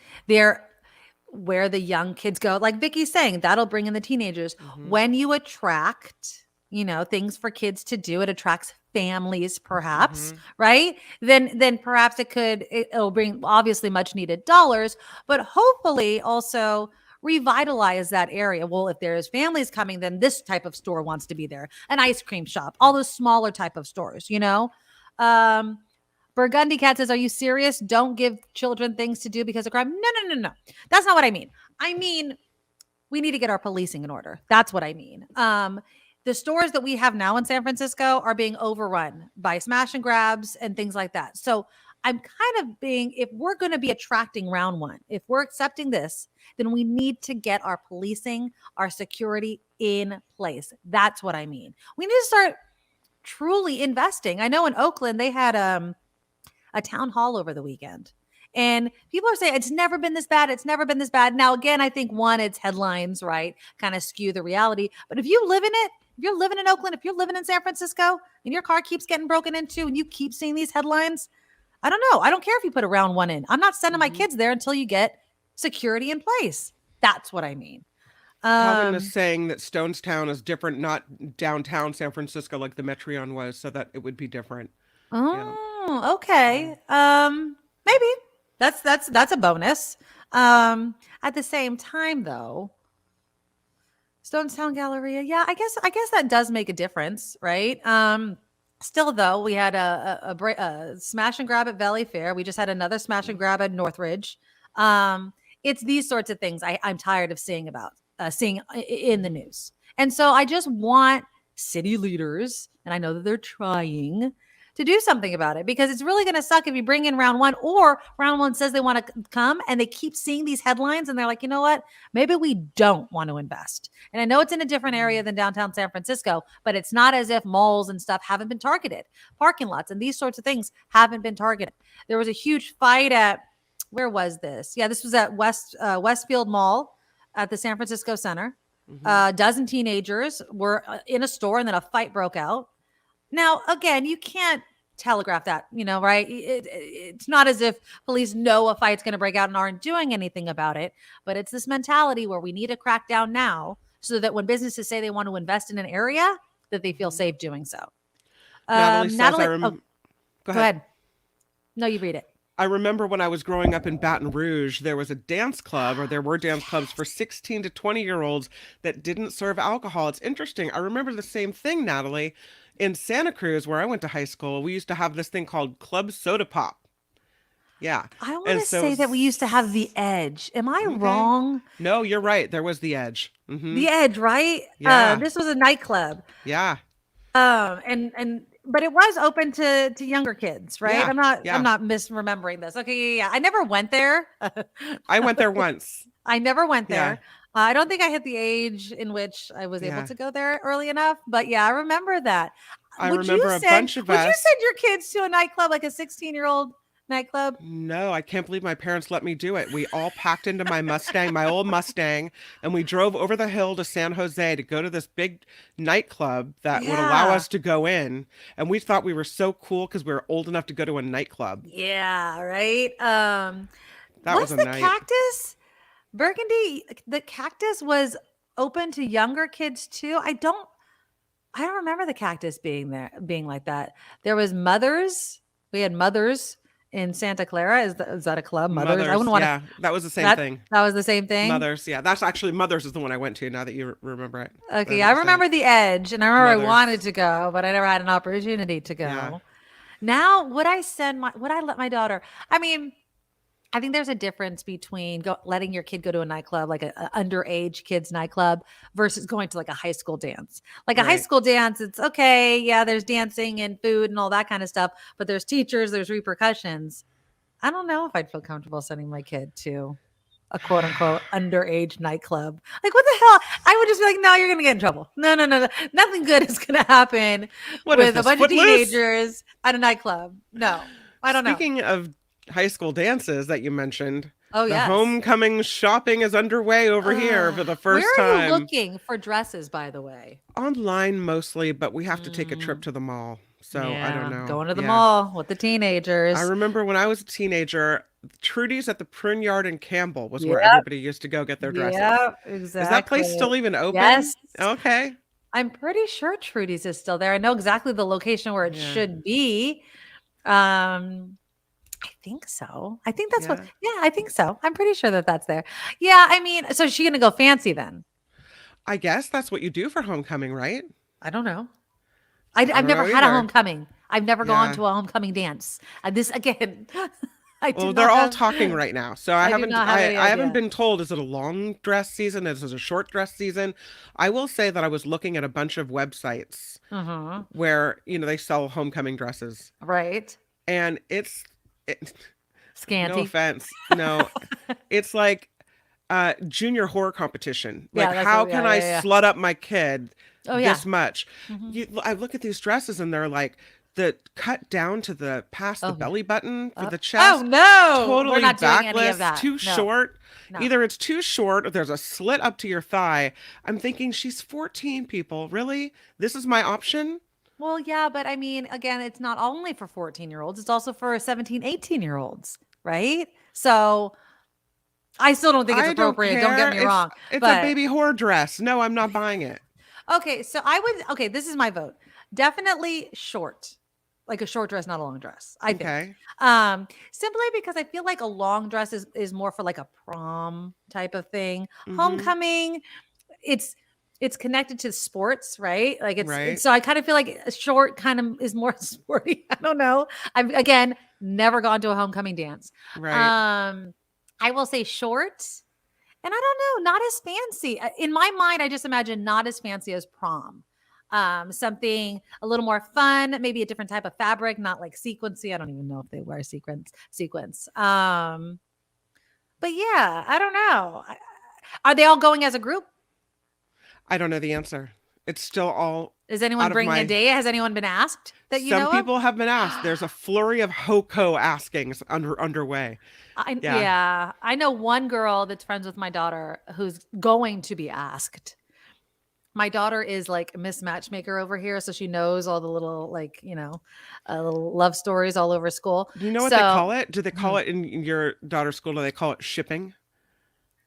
where the young kids go, like Vicky's saying, that'll bring in the teenagers. When you attract, things for kids to do, it attracts families, perhaps, right? Then perhaps it'll bring obviously much needed dollars, but hopefully also revitalize that area. Well, if there's families coming, then this type of store wants to be there, an ice cream shop, all those smaller type of stores, Burgundy Cat says, are you serious? Don't give children things to do because of crime. No. That's not what I mean. I mean, we need to get our policing in order. That's what I mean. The stores that we have now in San Francisco are being overrun by smash and grabs and things like that. So I'm kind of if we're going to be attracting round one, if we're accepting this, then we need to get our policing, our security in place. That's what I mean. We need to start truly investing. I know in Oakland, they had a town hall over the weekend. And people are saying it's never been this bad. It's never been this bad. Now, again, I think it's headlines, right? Kind of skew the reality. But if you live in it, if you're living in Oakland, if you're living in San Francisco and your car keeps getting broken into and you keep seeing these headlines, I don't know. I don't care if you put a round one in. I'm not sending my kids there until you get security in place. That's what I mean. Calvin is saying that Stonestown is different, not downtown San Francisco like the Metreon was, so that it would be different. Oh, okay. Maybe that's a bonus. At the same time, though, Stonestown Galleria, yeah, I guess that does make a difference, right? Still, though, we had a smash and grab at Valley Fair. We just had another smash and grab at Northridge. It's these sorts of things I'm tired of seeing in the news, and so I just want city leaders, and I know that they're trying to do something about it, because it's really going to suck if you bring in round one, or round one says they want to come and they keep seeing these headlines and they're like, you know what, maybe we don't want to invest. And I know it's in a different area than downtown San Francisco, but it's not as if malls and stuff haven't been targeted. Parking lots and these sorts of things haven't been targeted. There was a huge fight where was this? Yeah, this was at Westfield Mall at the San Francisco Center. A dozen teenagers were in a store and then a fight broke out. Now, again, you can't telegraph that, right? It's not as if police know a fight's going to break out and aren't doing anything about it, but it's this mentality where we need to crack down now so that when businesses say they want to invest in an area, that they feel safe doing so. Natalie says, Go ahead. No, you read it. I remember when I was growing up in Baton Rouge, there was a dance club, or there were dance clubs for 16 to 20-year-olds that didn't serve alcohol. It's interesting. I remember the same thing, Natalie. In Santa Cruz, where I went to high school, we used to have this thing called Club Soda Pop. Yeah. I want to say that we used to have the Edge. Am I wrong? No, you're right. There was the Edge. Mm-hmm. The Edge, right? Yeah. This was a nightclub. Yeah. But it was open to younger kids, right? Yeah, I'm not misremembering this. Okay, yeah. I never went there. I went there once. I never went there. Yeah. I don't think I hit the age in which I was able to go there early enough. But yeah, I remember that. I remember a bunch of us. Would you send your kids to a nightclub, like a 16-year-old nightclub? No, I can't believe my parents let me do it. We all packed into my Mustang, my old Mustang, and we drove over the hill to San Jose to go to this big nightclub that would allow us to go in. And we thought we were so cool because we were old enough to go to a nightclub. Yeah, right. That was a the night. Cactus? Burgundy, the Cactus was open to younger kids too. I don't remember the Cactus being like that. There was Mothers. We had Mothers in Santa Clara. Is that a club? Mothers. I wouldn't want to. That was the same thing. That was the same thing. Mothers. Yeah, that's actually Mothers is the one I went to. Now that you remember it. Okay, I remember the Edge, and I remember Mothers. I wanted to go, but I never had an opportunity to go. Yeah. Now, would I let my daughter? I mean, I think there's a difference between letting your kid go to a nightclub, like a underage kids nightclub, versus going to like a high school dance. Like a high school dance, it's okay. Yeah, there's dancing and food and all that kind of stuff, but there's teachers, there's repercussions. I don't know if I'd feel comfortable sending my kid to a quote unquote underage nightclub. Like, what the hell? I would just be like, no, you're going to get in trouble. No. Nothing good is going to happen with a bunch of teenagers at a nightclub. No, I don't know. Speaking of high school dances that you mentioned. The homecoming shopping is underway over here for the first time. Where are you looking for dresses, by the way? Online mostly, but we have to take a trip to the mall. So I don't know. Going to the mall with the teenagers. I remember when I was a teenager, Trudy's at the Prune Yard in Campbell was where everybody used to go get their dresses. Yeah, exactly. Is that place still even open? Yes. Okay. I'm pretty sure Trudy's is still there. I know exactly the location where it should be. I think so. I think that's I think so. I'm pretty sure that's there. Yeah. I mean, so is she going to go fancy then? I guess that's what you do for homecoming, right? I don't know. I've never had a homecoming. I've never gone to a homecoming dance. This again. They're all talking right now. So I haven't been told, is it a long dress season? Is it a short dress season? I will say that I was looking at a bunch of websites where, they sell homecoming dresses. Right. And it's scanty. No offense. No, it's like junior horror competition. Like, how can I slut up my kid this much? I look at these dresses and they're like the cut down to the past the belly button for the chest. Oh no, totally we're not backless, doing any of that. Too short. No. Either it's too short or there's a slit up to your thigh. I'm thinking she's 14. People, really? This is my option? Well, yeah, but I mean, again, it's not only for 14-year-olds. It's also for 17, 18-year-olds, right? So I still don't think it's appropriate. Don't get me wrong. It's a baby whore dress. No, I'm not buying it. Okay, so this is my vote. Definitely short. Like a short dress, not a long dress, I think. Simply because I feel like a long dress is more for like a prom type of thing. Homecoming, it's connected to sports, right? Like it's so I kind of feel like a short kind of is more sporty. I don't know. I've again never gone to a homecoming dance. Right. I will say short, and I don't know, not as fancy. In my mind, I just imagine not as fancy as prom. Something a little more fun, maybe a different type of fabric, not like sequency. I don't even know if they wear sequence. But yeah, I don't know. Are they all going as a group? I don't know the answer. It's still all. Is anyone bringing a date? Has anyone been asked that you know Some people have been asked. There's a flurry of HOCO askings underway. I know one girl that's friends with my daughter who's going to be asked. My daughter is like Miss Matchmaker over here, so she knows all the little little love stories all over school. Do you know what they call it? Do they call it in your daughter's school? Do they call it shipping?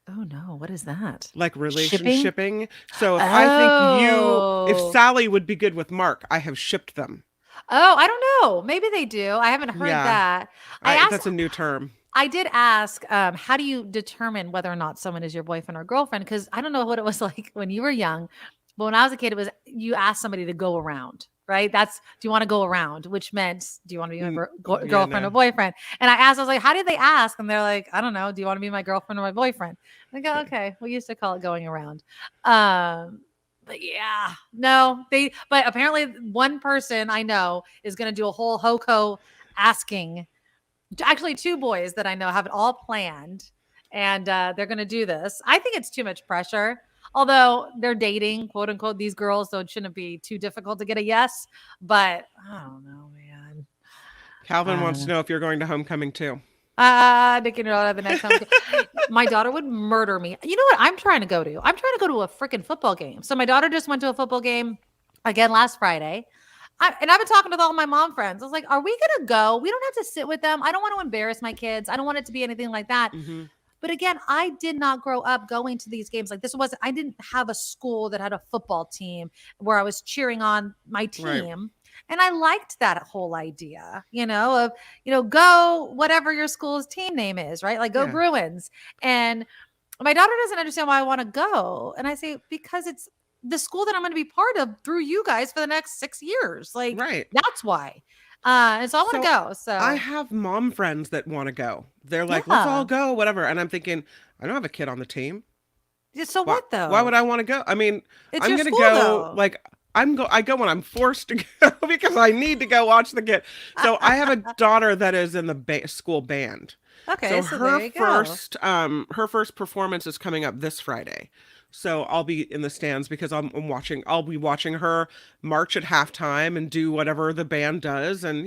Oh no, what is that? Like Shipping? relationship-shipping. So if Oh. Sally would be good with Mark, I have shipped them. Oh, I don't know. Maybe they do. I haven't heard Yeah. that. I asked That's a new term. I did ask, how do you determine whether or not someone is your boyfriend or girlfriend? Because I don't know what it was like when you were young, but when I was a kid, it was you asked somebody to go around, right? Do you want to go around? Which meant, do you want to be my girlfriend or boyfriend? And I asked, I was like, how did they ask? And they're like, I don't know. Do you want to be my girlfriend or my boyfriend? I go, okay. We used to call it going around. But yeah, no, but apparently one person I know is going to do a whole HOCO asking. Actually, 2 boys that I know have it all planned, and they're going to do this. I think it's too much pressure, although they're dating, quote unquote, these girls, so it shouldn't be too difficult to get a yes. But I don't know, man. Calvin wants to know if you're going to homecoming too. Nikki Medoro, the next time. My daughter would murder me. You know what I'm trying to go to? I'm trying to go to a freaking football game. So my daughter just went to a football game again last Friday. And I've been talking with all my mom friends. I was like, are we going to go? We don't have to sit with them. I don't want to embarrass my kids. I don't want it to be anything like that. Mm-hmm. But again, I did not grow up going to these games. Like I didn't have a school that had a football team where I was cheering on my team. Right. And I liked that whole idea, of, go whatever your school's team name is, right? Like go Bruins. And my daughter doesn't understand why I want to go. And I say, because it's the school that I'm going to be part of through you guys for the next 6 years. Like, that's why. And so I want to go. So I have mom friends that want to go. They're like, let's all go, whatever. And I'm thinking, I don't have a kid on the team. So what though? Why would I want to go? I mean, it's I'm going to go like I go when I'm forced to go because I need to go watch the kid. So I have a daughter that is in the school band. Okay. So her first performance is coming up this Friday. So I'll be in the stands because I'll be watching her march at halftime and do whatever the band does. And,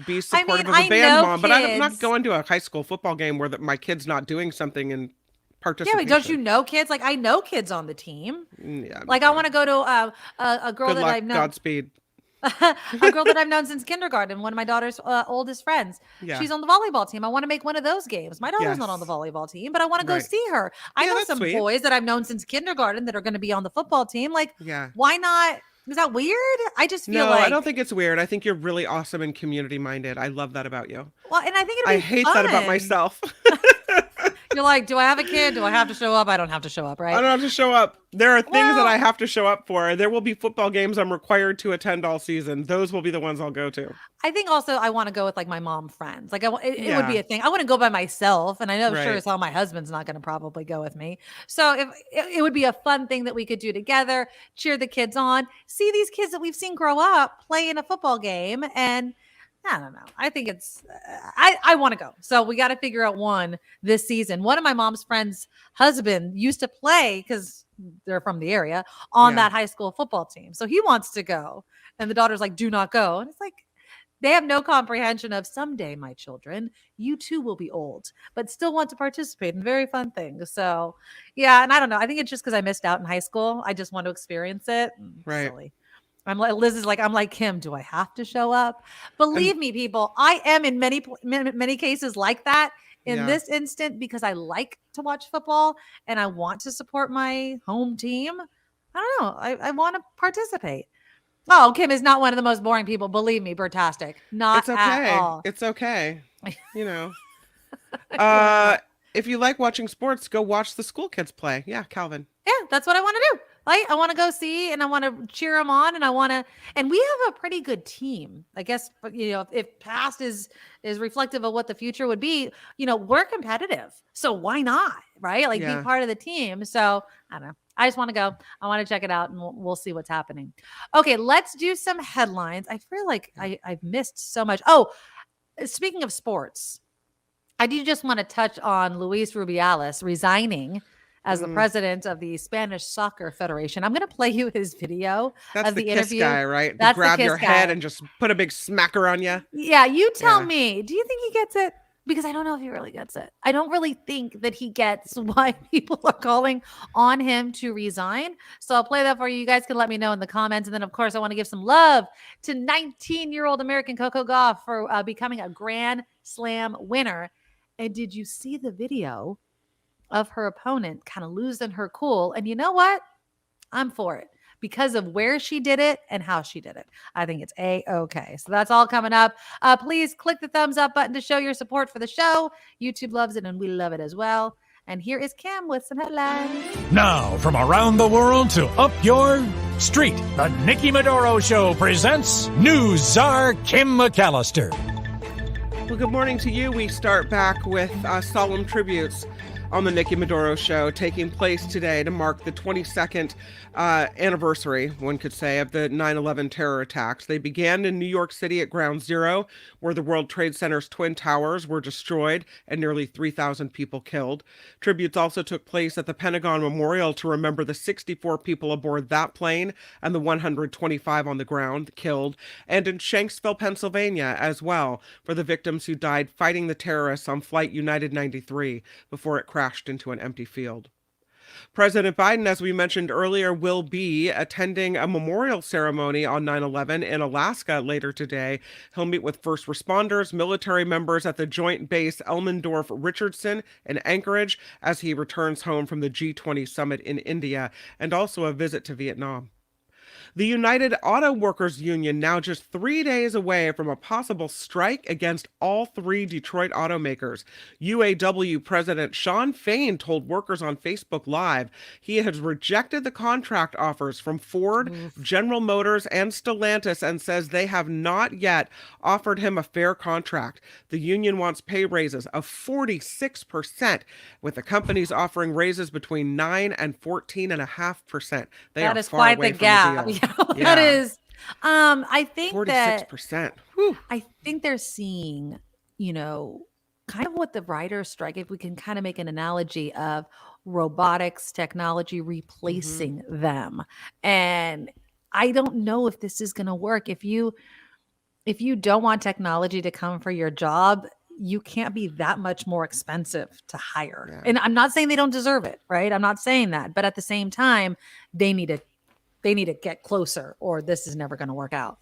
be supportive of a band mom, but I'm not going to a high school football game where my kid's not doing something and participation. Yeah, don't you know kids? Like I know kids on the team. Yeah. Like I want to go to a girl Good that luck, I've known. Godspeed. A girl that I've known since kindergarten, one of my daughter's oldest friends. Yeah. She's on the volleyball team. I want to make one of those games. My daughter's not on the volleyball team, but I want to go see her. I know some boys that I've known since kindergarten that are going to be on the football team. Like, why not? Is that weird? I just feel like... No, I don't think it's weird. I think you're really awesome and community minded. I love that about you. Well, and I think I hate that about myself. You're like, do I have a kid? Do I have to show up? I don't have to show up, right? I don't have to show up. There are things that I have to show up for. There will be football games I'm required to attend all season. Those will be the ones I'll go to. I think also I want to go with like my mom friends. Like it would be a thing. I wouldn't go by myself. And I know sure as hell my husband's not going to probably go with me. So if it would be a fun thing that we could do together, cheer the kids on, see these kids that we've seen grow up play in a football game. And I don't know. I think it's, I want to go. So we got to figure out one this season. One of my mom's friends' husband used to play because they're from the area on that high school football team. So he wants to go. And the daughter's like, do not go. And it's like, they have no comprehension of someday, my children, you too will be old, but still want to participate in very fun things. So yeah. And I don't know. I think it's just because I missed out in high school. I just want to experience it. Right. Silly. I'm like, Liz is like, I'm like Kim. Do I have to show up? Believe me, people, I am in many cases like that in this instant because I like to watch football and I want to support my home team. I don't know. I want to participate. Oh, Kim is not one of the most boring people. Believe me, Bertastic. Not at all. It's okay. If you like watching sports, go watch the school kids play. Yeah, Calvin. Yeah, that's what I want to do. I want to go see and I want to cheer them on and we have a pretty good team. I guess, if past is reflective of what the future would be, we're competitive. So why not? Right? Like be part of the team. So I don't know. I just want to go. I want to check it out and we'll see what's happening. Okay. Let's do some headlines. I feel like I've missed so much. Oh, speaking of sports, I do just want to touch on Luis Rubiales resigning as the president of the Spanish Soccer Federation. I'm going to play you his video of the interview. Kiss guy, right? That's grab the kiss your guy. head and just put a big smacker on you. Yeah, you tell me. Do you think he gets it? Because I don't know if he really gets it. I don't really think that he gets why people are calling on him to resign. So I'll play that for you. You guys can let me know in the comments. And then, of course, I want to give some love to 19-year-old American Coco Gauff for becoming a Grand Slam winner. And did you see the video of her opponent, kind of losing her cool. And you know what? I'm for it because of where she did it and how she did it. I think it's A-okay. So that's all coming up. Please click the thumbs up button to show your support for the show. YouTube loves it and we love it as well. And here is Kim with some headlines. Now, from around the world to up your street, the Nikki Medoro Show presents News Czar Kim McAllister. Well, good morning to you. We start back with solemn tributes on the Nikki Medoro Show, taking place today to mark the 22nd anniversary, one could say, of the 9/11 terror attacks. They began in New York City at Ground Zero, where the World Trade Center's Twin Towers were destroyed and nearly 3,000 people killed. Tributes also took place at the Pentagon Memorial to remember the 64 people aboard that plane and the 125 on the ground killed, and in Shanksville, Pennsylvania as well, for the victims who died fighting the terrorists on Flight United 93 before it crashed into an empty field. President Biden, as we mentioned earlier, will be attending a memorial ceremony on 9/11 in Alaska later today. He'll meet with first responders, military members at the Joint Base Elmendorf-Richardson in Anchorage as he returns home from the G20 summit in India, and also a visit to Vietnam. The United Auto Workers Union now just 3 days away from a possible strike against all three Detroit automakers. UAW President Shawn Fain told workers on Facebook Live he has rejected the contract offers from Ford, General Motors, and Stellantis and says they have not yet offered him a fair contract. The union wants pay raises of 46%, with the companies offering raises between 9 and 14.5%. That is quite the gap. That is, I think 46%. I think they're seeing, kind of what the writers strike, if we can kind of make an analogy of robotics technology replacing them. And I don't know if this is going to work. If you don't want technology to come for your job, you can't be that much more expensive to hire. And I'm not saying they don't deserve it, right? I'm not saying that. But at the same time, they need to get closer or this is never going to work out.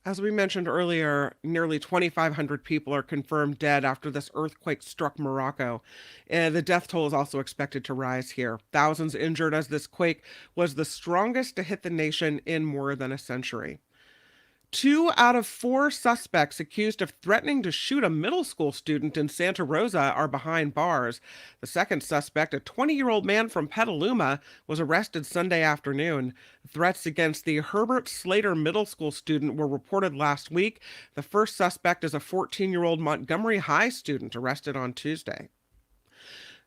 As we mentioned earlier, nearly 2,500 people are confirmed dead after this earthquake struck Morocco. The death toll is also expected to rise here. Thousands injured as this quake was the strongest to hit the nation in more than a century. 2 out of 4 suspects accused of threatening to shoot a middle school student in Santa Rosa are behind bars. The second suspect, a 20-year-old man from Petaluma, was arrested Sunday afternoon. Threats against the Herbert Slater middle school student were reported last week. The first suspect is a 14-year-old Montgomery High student arrested on Tuesday.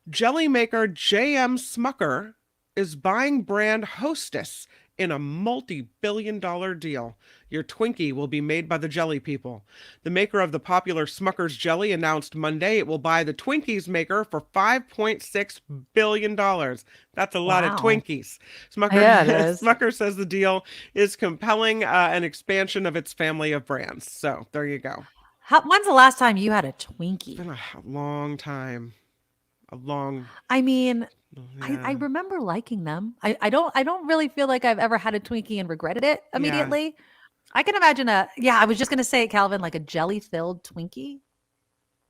Jelly maker J.M. Smucker is buying brand Hostess in a multi-billion-dollar deal. Your Twinkie will be made by the Jelly people. The maker of the popular Smucker's Jelly announced Monday it will buy the Twinkies maker for $5.6 billion. That's a lot of Twinkies. Smucker says the deal is compelling an expansion of its family of brands. So there you go. When's the last time you had a Twinkie? It's been a long time. I remember liking them. I don't really feel like I've ever had a Twinkie and regretted it immediately. Yeah. I can imagine I was just going to say it, Calvin, like a jelly-filled Twinkie.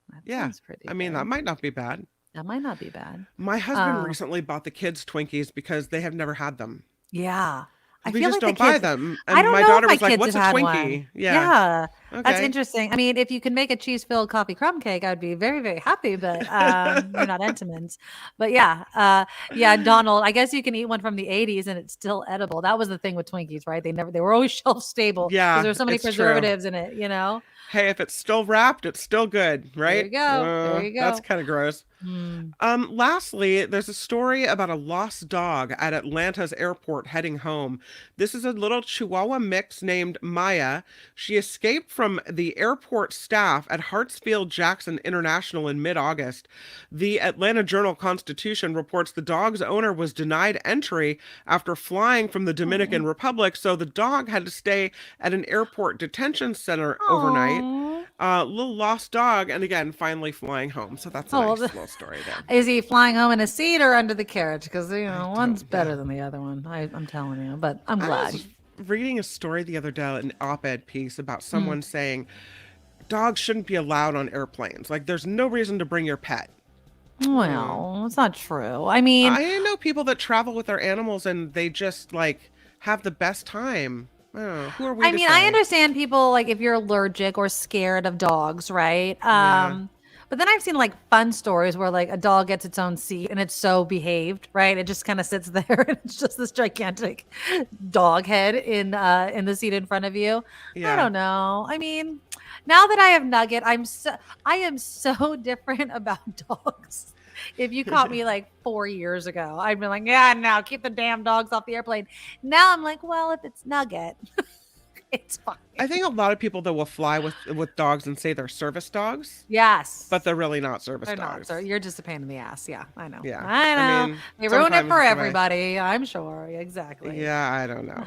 That sounds pretty good. That might not be bad. That might not be bad. My husband recently bought the kids Twinkies because they have never had them. Yeah. We just don't buy them. And my daughter was like, what's a Twinkie? One. Yeah. Okay. That's interesting. I mean, if you can make a cheese-filled coffee crumb cake, I'd be very, very happy, but you're not Entenmann's. But Donald, I guess you can eat one from the 80s and it's still edible. That was the thing with Twinkies, right? They were always shelf stable. Yeah. Because there were so many preservatives in it, Hey, if it's still wrapped, it's still good, right? There you go. That's kind of gross. Lastly, there's a story about a lost dog at Atlanta's airport heading home. This is a little Chihuahua mix named Maya. She escaped from the airport staff at Hartsfield-Jackson International in mid-August. The Atlanta Journal-Constitution reports the dog's owner was denied entry after flying from the Dominican Republic, so the dog had to stay at an airport detention center overnight. Little lost dog, and again, finally flying home. So that's a nice little story there. Is he flying home in a seat or under the carriage? Because one's better than the other one. I'm telling you, but I'm glad. I was reading a story the other day, an op-ed piece about someone saying dogs shouldn't be allowed on airplanes. Like, there's no reason to bring your pet. Well, it's not true. I mean, I know people that travel with their animals and they just like have the best time. Who are we to I say? understand people like if you're allergic or scared of dogs, right? Yeah. But then I've seen like fun stories where like a dog gets its own seat and it's so behaved, right? It just kind of sits there and it's just this gigantic dog head in the seat in front of you. I Yeah. don't know. I mean, now that I have Nugget, I am so different about dogs. If you caught me like 4 years ago, I'd be like, yeah, no, keep the damn dogs off the airplane. Now I'm like, well, if it's Nugget, it's fine. I think a lot of people that will fly with dogs and say they're service dogs, Yes. but they're really not service They're not. dogs. So you're just a pain in the ass. Yeah, I know. Yeah. I know. I mean, they ruin it sometimes for it's the way. everybody. I'm sure. Exactly. Yeah, I don't know.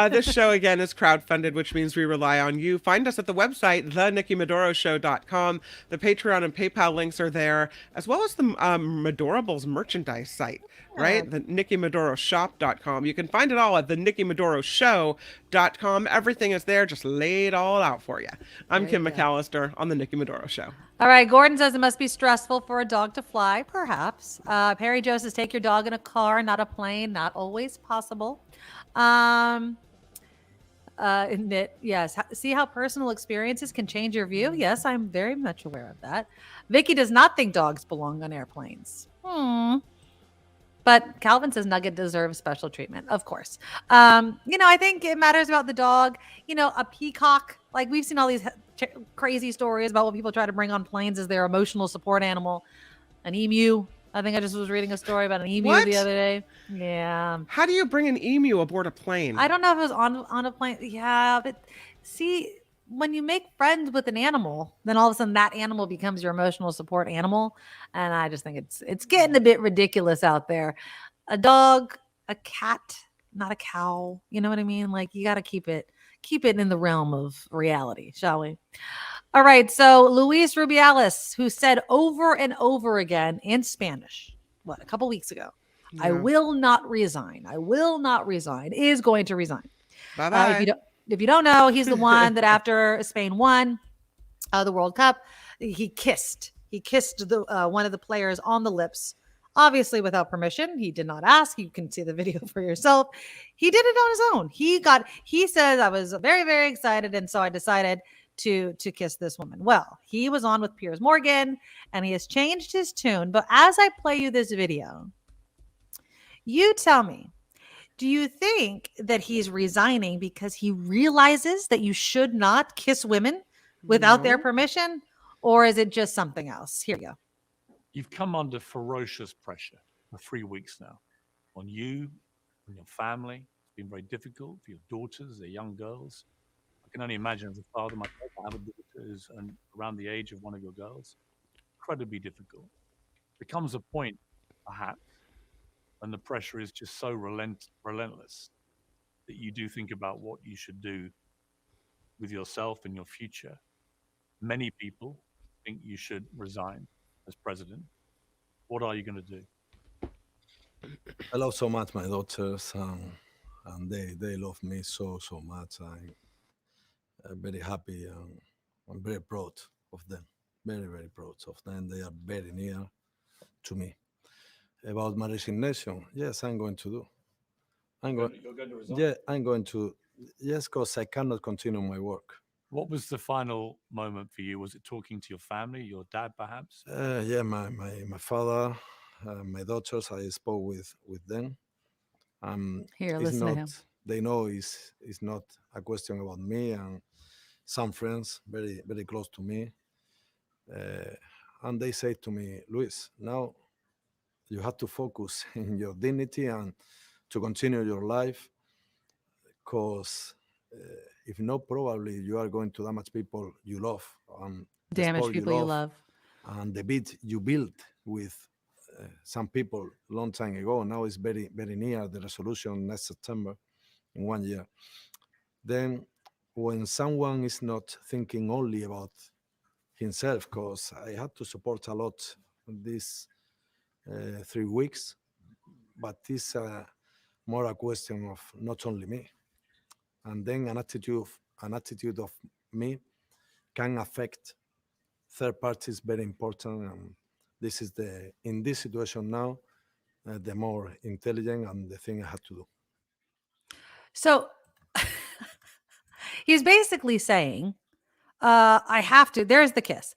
This show, again, is crowdfunded, which means we rely on you. Find us at the website, thenikkimedoroshow.com. The Patreon and PayPal links are there, as well as the Medorables merchandise site, right? The NikkiMedoroShop.com. You can find it all at the NikkiMedoroShow.com. Everything is there. Just lay it all out for you. I'm Kim McAllister on the Nikki Medoro Show. All right. Gordon says it must be stressful for a dog to fly. Perhaps. Perry Joe says take your dog in a car, not a plane. Not always possible. Yes. See how personal experiences can change your view? Yes, I'm very much aware of that. Vicky does not think dogs belong on airplanes. But Calvin says Nugget deserves special treatment. Of course. I think it matters about the dog. A peacock, like we've seen all these crazy stories about what people try to bring on planes as their emotional support animal. An emu. I think I just was reading a story about an emu the other day. Yeah. How do you bring an emu aboard a plane? I don't know if it was on a plane. Yeah, but see, when you make friends with an animal, then all of a sudden that animal becomes your emotional support animal. And I just think it's getting a bit ridiculous out there. A dog, a cat, not a cow. You know what I mean? Like you got to keep it in the realm of reality, shall we? All right. So Luis Rubiales, who said over and over again in Spanish, a couple weeks ago, I will not resign. I will not resign, is going to resign. Bye-bye. If you don't know, he's the one that after Spain won the World Cup, he kissed the one of the players on the lips, obviously without permission. He did not ask. You can see the video for yourself. He did it on his own. He says, I was very, very excited, and so I decided to kiss this woman. Well, he was on with Piers Morgan, and he has changed his tune. But as I play you this video, you tell me, do you think that he's resigning because he realizes that you should not kiss women without their permission? Or is it just something else? Here you go. You've come under ferocious pressure for 3 weeks now on you and your family. It's been very difficult for your daughters, they're young girls. I can only imagine as a father myself, I have a daughter who's around the age of one of your girls. Incredibly difficult. There comes a point, perhaps, and the pressure is just so relentless that you do think about what you should do with yourself and your future. Many people think you should resign as president. What are you going to do? I love so much my daughters, and they love me so much. I'm very happy, and I'm very proud of them. Very, very proud of them. They are very near to me. About my resignation, yes, I'm going to do. You're going to resign? Yeah, I'm going to. Yes, because I cannot continue my work. What was the final moment for you? Was it talking to your family, your dad, perhaps? Yeah, my father, my daughters. I spoke with them. Here, listen to him. They know it's not a question about me, and some friends very, very close to me, and they say to me, Luis, now you have to focus in your dignity and to continue your life, because if not, probably you are going to damage people you love. Damage people you love. And the bit you built with some people long time ago, now is very, very near the resolution next September in 1 year. Then when someone is not thinking only about himself, because I had to support a lot these 3 weeks, but it's more a question of not only me. And then an attitude of me can affect third parties, very important. this is in this situation now, the more intelligent and the thing I had to do. So he's basically saying, I have to, there's the kiss.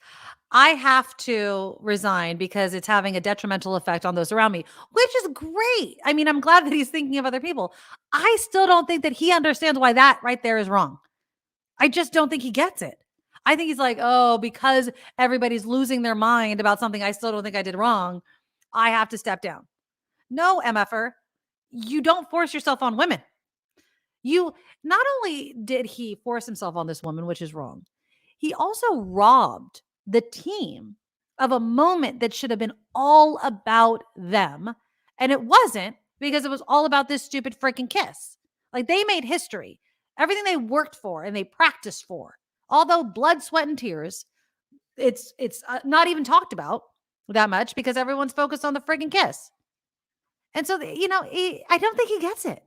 I have to resign because it's having a detrimental effect on those around me, which is great. I mean, I'm glad that he's thinking of other people. I still don't think that he understands why that right there is wrong. I just don't think he gets it. I think he's like, oh, because everybody's losing their mind about something I still don't think I did wrong, I have to step down. No, MFer, you don't force yourself on women. You not only did he force himself on this woman, which is wrong, he also robbed the team of a moment that should have been all about them. And it wasn't, because it was all about this stupid freaking kiss. Like, they made history. Everything they worked for and they practiced for, although blood, sweat, and tears, it's not even talked about that much because everyone's focused on the freaking kiss. And so, I don't think he gets it.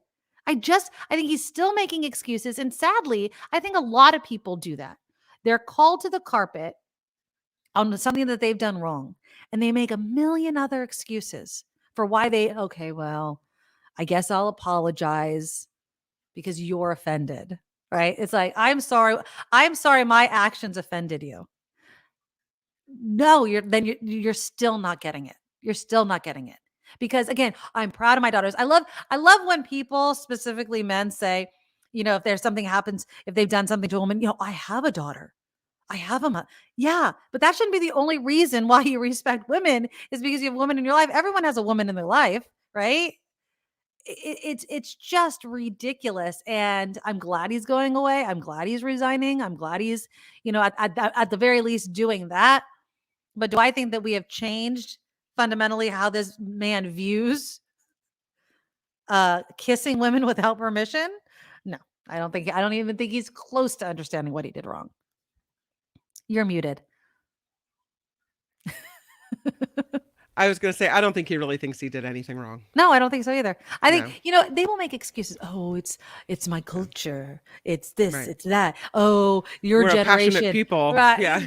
I think he's still making excuses. And sadly, I think a lot of people do that. They're called to the carpet on something that they've done wrong, and they make a million other excuses for why I guess I'll apologize because you're offended, right? It's like, I'm sorry my actions offended you. No, you're still not getting it. You're still not getting it. Because again, I'm proud of my daughters. I love when people, specifically men, say, if there's something happens, if they've done something to a woman, I have a daughter. I have a yeah, but that shouldn't be the only reason why you respect women, is because you have women in your life. Everyone has a woman in their life, right? It's just ridiculous. And I'm glad he's going away. I'm glad he's resigning. I'm glad he's, at the very least doing that. But do I think that we have changed fundamentally how this man views kissing women without permission? No, I don't even think he's close to understanding what he did wrong. You're muted. I was going to say, I don't think he really thinks he did anything wrong. No, I don't think so either. I think, they will make excuses. Oh, it's my culture. It's this, it's that. Oh, your We're generation. Passionate people. Right. Yeah.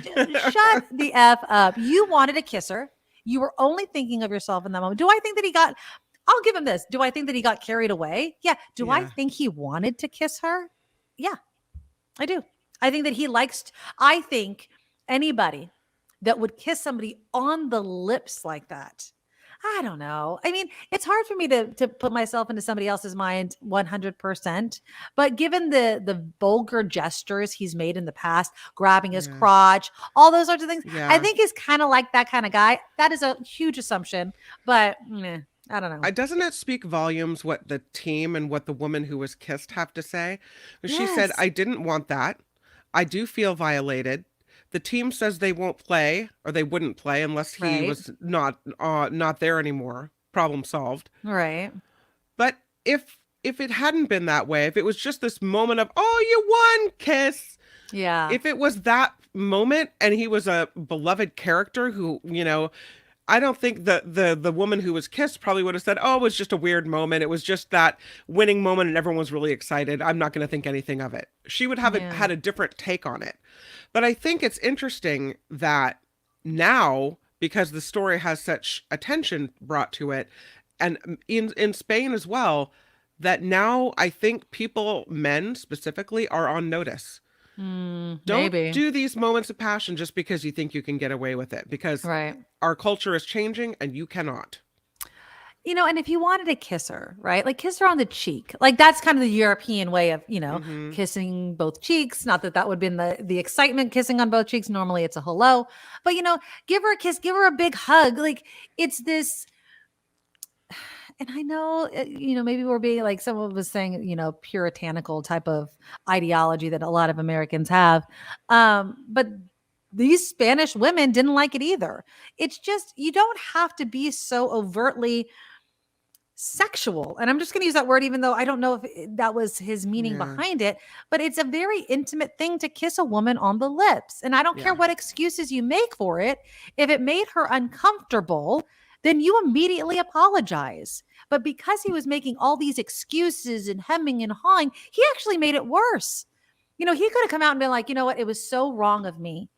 Shut the F up. You wanted to kiss her. You were only thinking of yourself in that moment. Do I think that I'll give him this. Do I think that he got carried away? Yeah. Do I think he wanted to kiss her? Yeah, I do. I think that I think anybody that would kiss somebody on the lips like that, I don't know. I mean, it's hard for me to put myself into somebody else's mind 100%. But given the vulgar gestures he's made in the past, grabbing his crotch, all those sorts of things, I think he's kind of like that kind of guy. That is a huge assumption, but I don't know. Doesn't it speak volumes what the team and what the woman who was kissed have to say? She said, I didn't want that. I do feel violated. The team says they won't play, or they wouldn't play unless he was not there anymore. Problem solved. Right. But if it hadn't been that way, if it was just this moment of, oh, you won, kiss. Yeah. If it was that moment and he was a beloved character who, I don't think the woman who was kissed probably would have said, oh, it was just a weird moment. It was just that winning moment and everyone was really excited. I'm not going to think anything of it. She would have had a different take on it. But I think it's interesting that now, because the story has such attention brought to it, and in Spain as well, that now I think men specifically, are on notice. Don't do these moments of passion just because you think you can get away with it, because our culture is changing and you cannot. And if you wanted to kiss her, right? Like, kiss her on the cheek. Like, that's kind of the European way of, kissing both cheeks. Not that would have been the excitement, kissing on both cheeks. Normally it's a hello. But, give her a kiss, give her a big hug. Like, it's this, and I know, maybe we're being, like someone was saying, puritanical type of ideology that a lot of Americans have. But these Spanish women didn't like it either. It's just, you don't have to be so overtly sexual. And I'm just going to use that word, even though I don't know if that was his meaning behind it, but it's a very intimate thing to kiss a woman on the lips. And I don't care what excuses you make for it. If it made her uncomfortable, then you immediately apologize. But because he was making all these excuses and hemming and hawing, he actually made it worse. He could have come out and been like, you know what? It was so wrong of me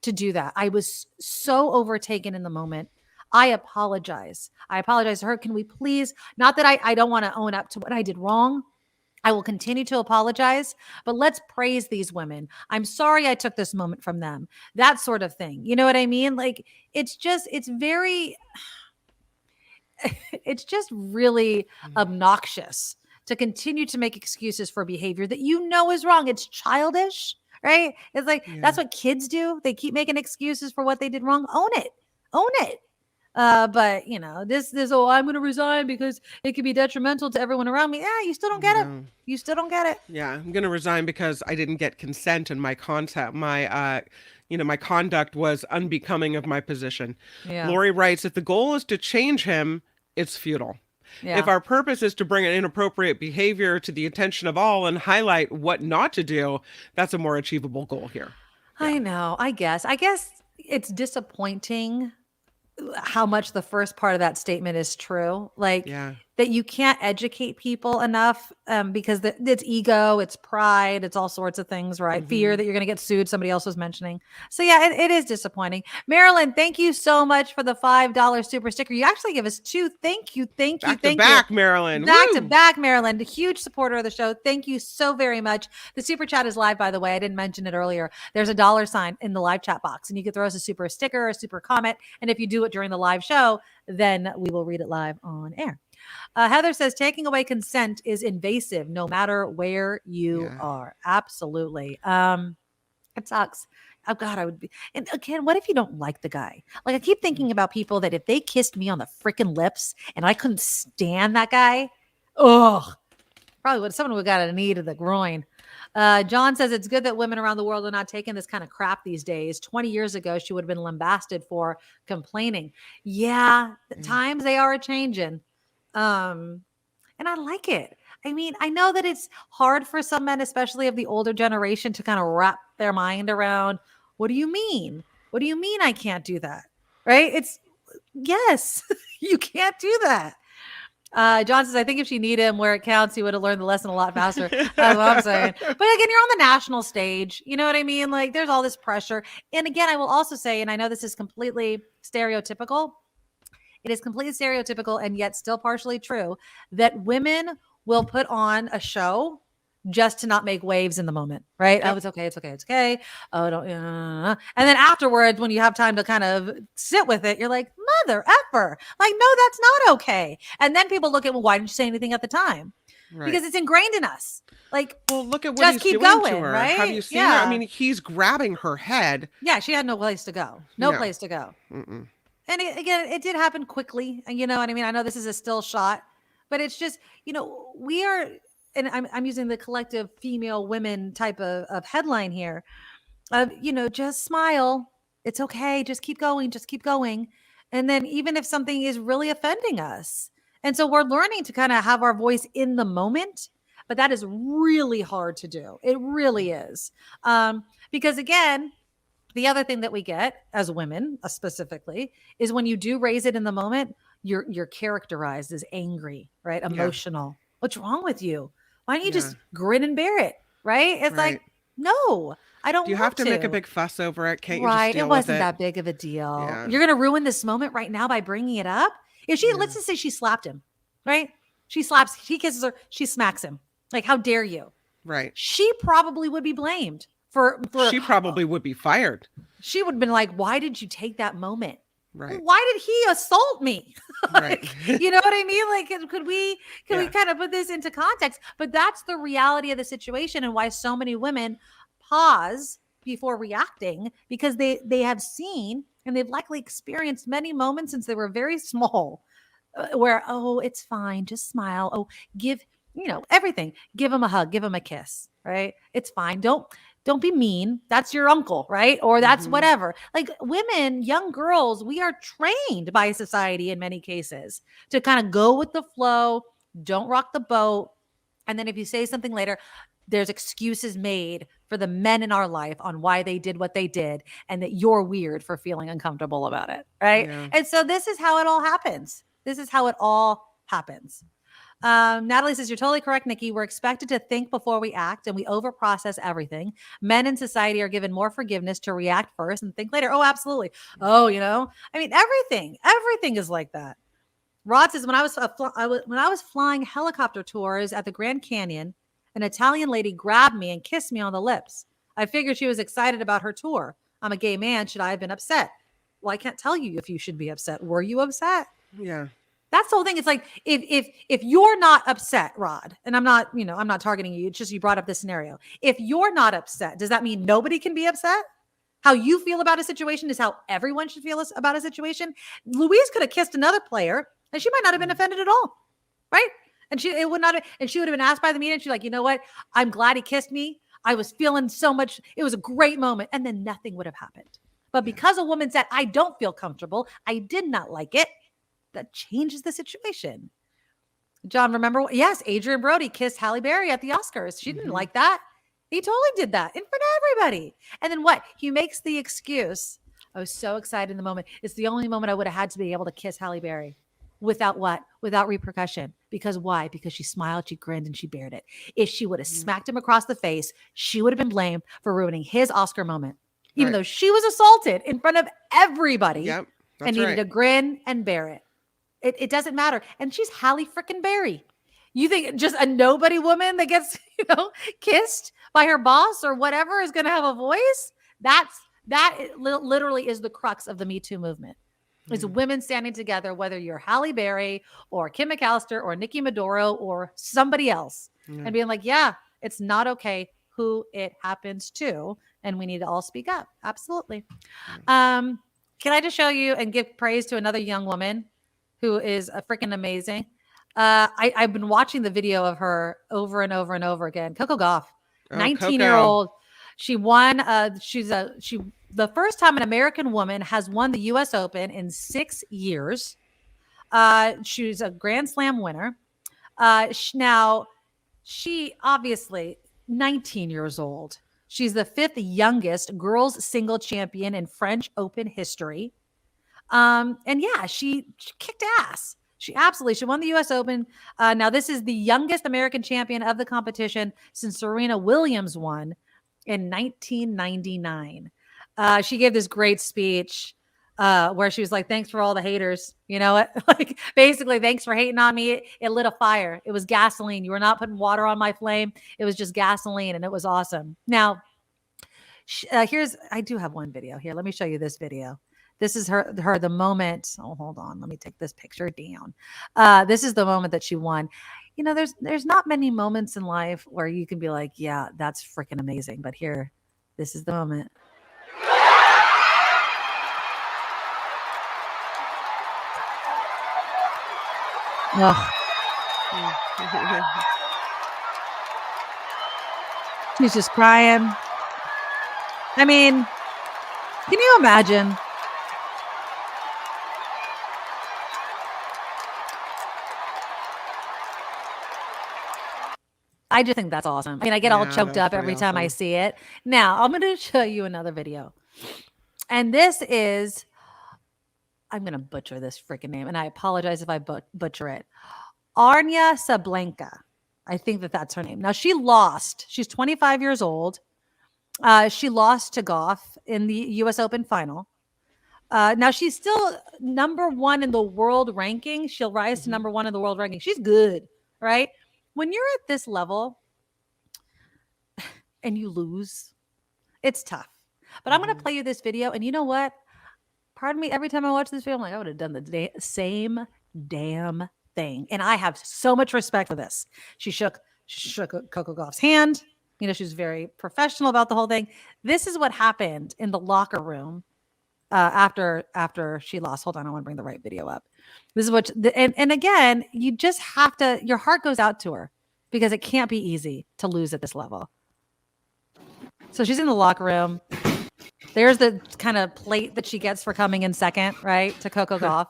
to do that. I was so overtaken in the moment. I apologize. I apologize to her. Can we please, not that I don't want to own up to what I did wrong. I will continue to apologize, but let's praise these women. I'm sorry I took this moment from them. That sort of thing. You know what I mean? Like, it's just really obnoxious to continue to make excuses for behavior that you know is wrong. It's childish, right? It's like, that's what kids do. They keep making excuses for what they did wrong. Own it. Own it. But you know, this, I'm going to resign because it could be detrimental to everyone around me. Yeah, you still don't get it. You still don't get it. Yeah, I'm going to resign because I didn't get consent and my conduct was unbecoming of my position. Yeah. Lori writes, if the goal is to change him, it's futile. Yeah. If our purpose is to bring an inappropriate behavior to the attention of all and highlight what not to do, that's a more achievable goal here. I know. I guess it's disappointing how much the first part of that statement is true. Like that you can't educate people enough because it's ego, it's pride, it's all sorts of things, right? Fear that you're going to get sued. Somebody else was mentioning. So yeah, it is disappointing. Marilyn, thank you so much for the $5 super sticker. You actually give us 2. Thank you. Thank you. Thank you. Back, Marilyn. Back to back, Marilyn. A huge supporter of the show. Thank you so very much. The super chat is live, by the way. I didn't mention it earlier. There's a $sign in the live chat box and you can throw us a super sticker, a super comment. And if you do it during the live show, then we will read it live on air. Heather says taking away consent is invasive no matter where you are. Absolutely. It sucks. Oh God, I would be. And again, what if you don't like the guy? Like I keep thinking about people that if they kissed me on the freaking lips and I couldn't stand that guy, someone would have got a knee to the groin. John says it's good that women around the world are not taking this kind of crap these days. 20 years ago, she would have been lambasted for complaining. Yeah, the times they are a-changing. And I like it. I mean, I know that it's hard for some men, especially of the older generation, to kind of wrap their mind around, what do you mean? What do you mean I can't do that? Right? Yes, you can't do that. John says, I think if she needed him where it counts, he would have learned the lesson a lot faster. That's what I'm saying. But again, you're on the national stage. You know what I mean? Like there's all this pressure. And again, I will also say, and I know this is completely stereotypical. It is completely stereotypical and yet still partially true that women will put on a show just to not make waves in the moment, right? Yep. Oh, it's okay. It's okay. It's okay. Oh, don't. And then afterwards, when you have time to kind of sit with it, you're like, mother effer. Like, no, that's not okay. And then people look at, well, why didn't you say anything at the time? Right. Because it's ingrained in us. Like, well, look at what he's doing to her. Right? Have you seen her? I mean, he's grabbing her head. Yeah, she had no place to go. No place to go. Mm-mm. And it did happen quickly. You know what I mean? I know this is a still shot, but it's just, we are, and I'm using the collective female women type of headline here of, just smile. It's okay. Just keep going. Just keep going. And then even if something is really offending us. And so we're learning to kind of have our voice in the moment, but that is really hard to do. It really is. Because again, the other thing that we get as women specifically is when you do raise it in the moment, you're characterized as angry, right? Emotional. Yeah. What's wrong with you? Why don't you just grin and bear it? Right? It's like, no, I don't want to. You have to make a big fuss over it. Can't you just deal with it? It wasn't that big of a deal. Yeah. You're going to ruin this moment right now by bringing it up. If let's just say she slapped him, right? He kisses her, she smacks him. Like, how dare you? Right. She probably would be blamed. She probably would be fired. She would have been like, why did you take that moment? Right. Why did he assault me? Right. You know what I mean? Like, could we kind of put this into context? But that's the reality of the situation and why so many women pause before reacting, because they have seen and they've likely experienced many moments since they were very small where, it's fine. Just smile. Oh, give, everything. Give him a hug. Give him a kiss. Right. It's fine. Don't be mean. That's your uncle, right? Or that's whatever. Like women, young girls, we are trained by society in many cases to kind of go with the flow, don't rock the boat. And then if you say something later, there's excuses made for the men in our life on why they did what they did and that you're weird for feeling uncomfortable about it, right? Yeah. And so this is how it all happens. Natalie says, you're totally correct, Nikki. We're expected to think before we act, and we overprocess everything. Men in society are given more forgiveness to react first and think later. Oh, absolutely. Oh, I mean, everything is like that. Rod says, when I was flying helicopter tours at the Grand Canyon, an Italian lady grabbed me and kissed me on the lips. I figured she was excited about her tour. I'm a gay man. Should I have been upset? Well, I can't tell you if you should be upset. Were you upset? Yeah. That's the whole thing. It's like if you're not upset, Rod, and I'm not targeting you. It's just you brought up this scenario. If you're not upset, does that mean nobody can be upset? How you feel about a situation is how everyone should feel about a situation. Louise could have kissed another player, and she might not have been offended at all, right? And she would have been asked by the media. And she's like, you know what? I'm glad he kissed me. I was feeling so much. It was a great moment, and then nothing would have happened. But because a woman said, I don't feel comfortable, I did not like it, that changes the situation. John, remember? Yes, Adrian Brody kissed Halle Berry at the Oscars. She didn't like that. He totally did that in front of everybody. And then what? He makes the excuse. I was so excited in the moment. It's the only moment I would have had to be able to kiss Halle Berry. Without what? Without repercussion. Because why? Because she smiled, she grinned, and she bared it. If she would have smacked him across the face, she would have been blamed for ruining his Oscar moment. Even though she was assaulted in front of everybody and needed to grin and bear it. It doesn't matter. And she's Halle freaking Berry. You think just a nobody woman that gets, kissed by her boss or whatever is going to have a voice? That literally is the crux of the Me Too movement. It's women standing together, whether you're Halle Berry or Kim McAllister or Nikki Medoro or somebody else, and being like, yeah, it's not okay who it happens to, and we need to all speak up. Absolutely. Can I just show you and give praise to another young woman who is a freaking amazing? I've been watching the video of her over and over and over again. Coco Gauff, 19-year-old. She won. The first time an American woman has won the U.S. Open in 6 years. She's a Grand Slam winner. Now, she obviously 19 years old. She's the 5th youngest girls single champion in French Open history. And yeah, she kicked ass. She won the U.S. Open. Now, this is the youngest American champion of the competition since Serena Williams won in 1999. She gave this great speech where she was like, thanks for all the haters. You know what? Like, basically, thanks for hating on me. It lit a fire. It was gasoline. You were not putting water on my flame. It was just gasoline, and it was awesome. Now, I do have one video here. Let me show you this video. This is her the moment. Oh, hold on. Let me take this picture down. This is the moment that she won. There's not many moments in life where you can be like, yeah, that's freaking amazing. But here, this is the moment. Oh. She's just crying. I mean, can you imagine? I just think that's awesome. I mean, I get all choked up every time I see it. Now, I'm going to show you another video. And this is, I'm going to butcher this freaking name, and I apologize if I butcher it. Arnya Sablenka. I think that's her name. Now, she lost. She's 25 years old. She lost to Gauff in the U.S. Open final. Now, she's still number 1 in the world ranking. She'll rise to number 1 in the world ranking. She's good, right? When you're at this level and you lose, it's tough. But I'm going to play you this video. And you know what? Pardon me. Every time I watch this video, I'm like, I would have done the same damn thing. And I have so much respect for this. She shook Coco Gauff's hand. She was very professional about the whole thing. This is what happened in the locker room after she lost. Hold on. I want to bring the right video up. This is what, and again, you just have to, your heart goes out to her because it can't be easy to lose at this level. So she's in the locker room. There's the kind of plate that she gets for coming in second, right, to Coco Gauff.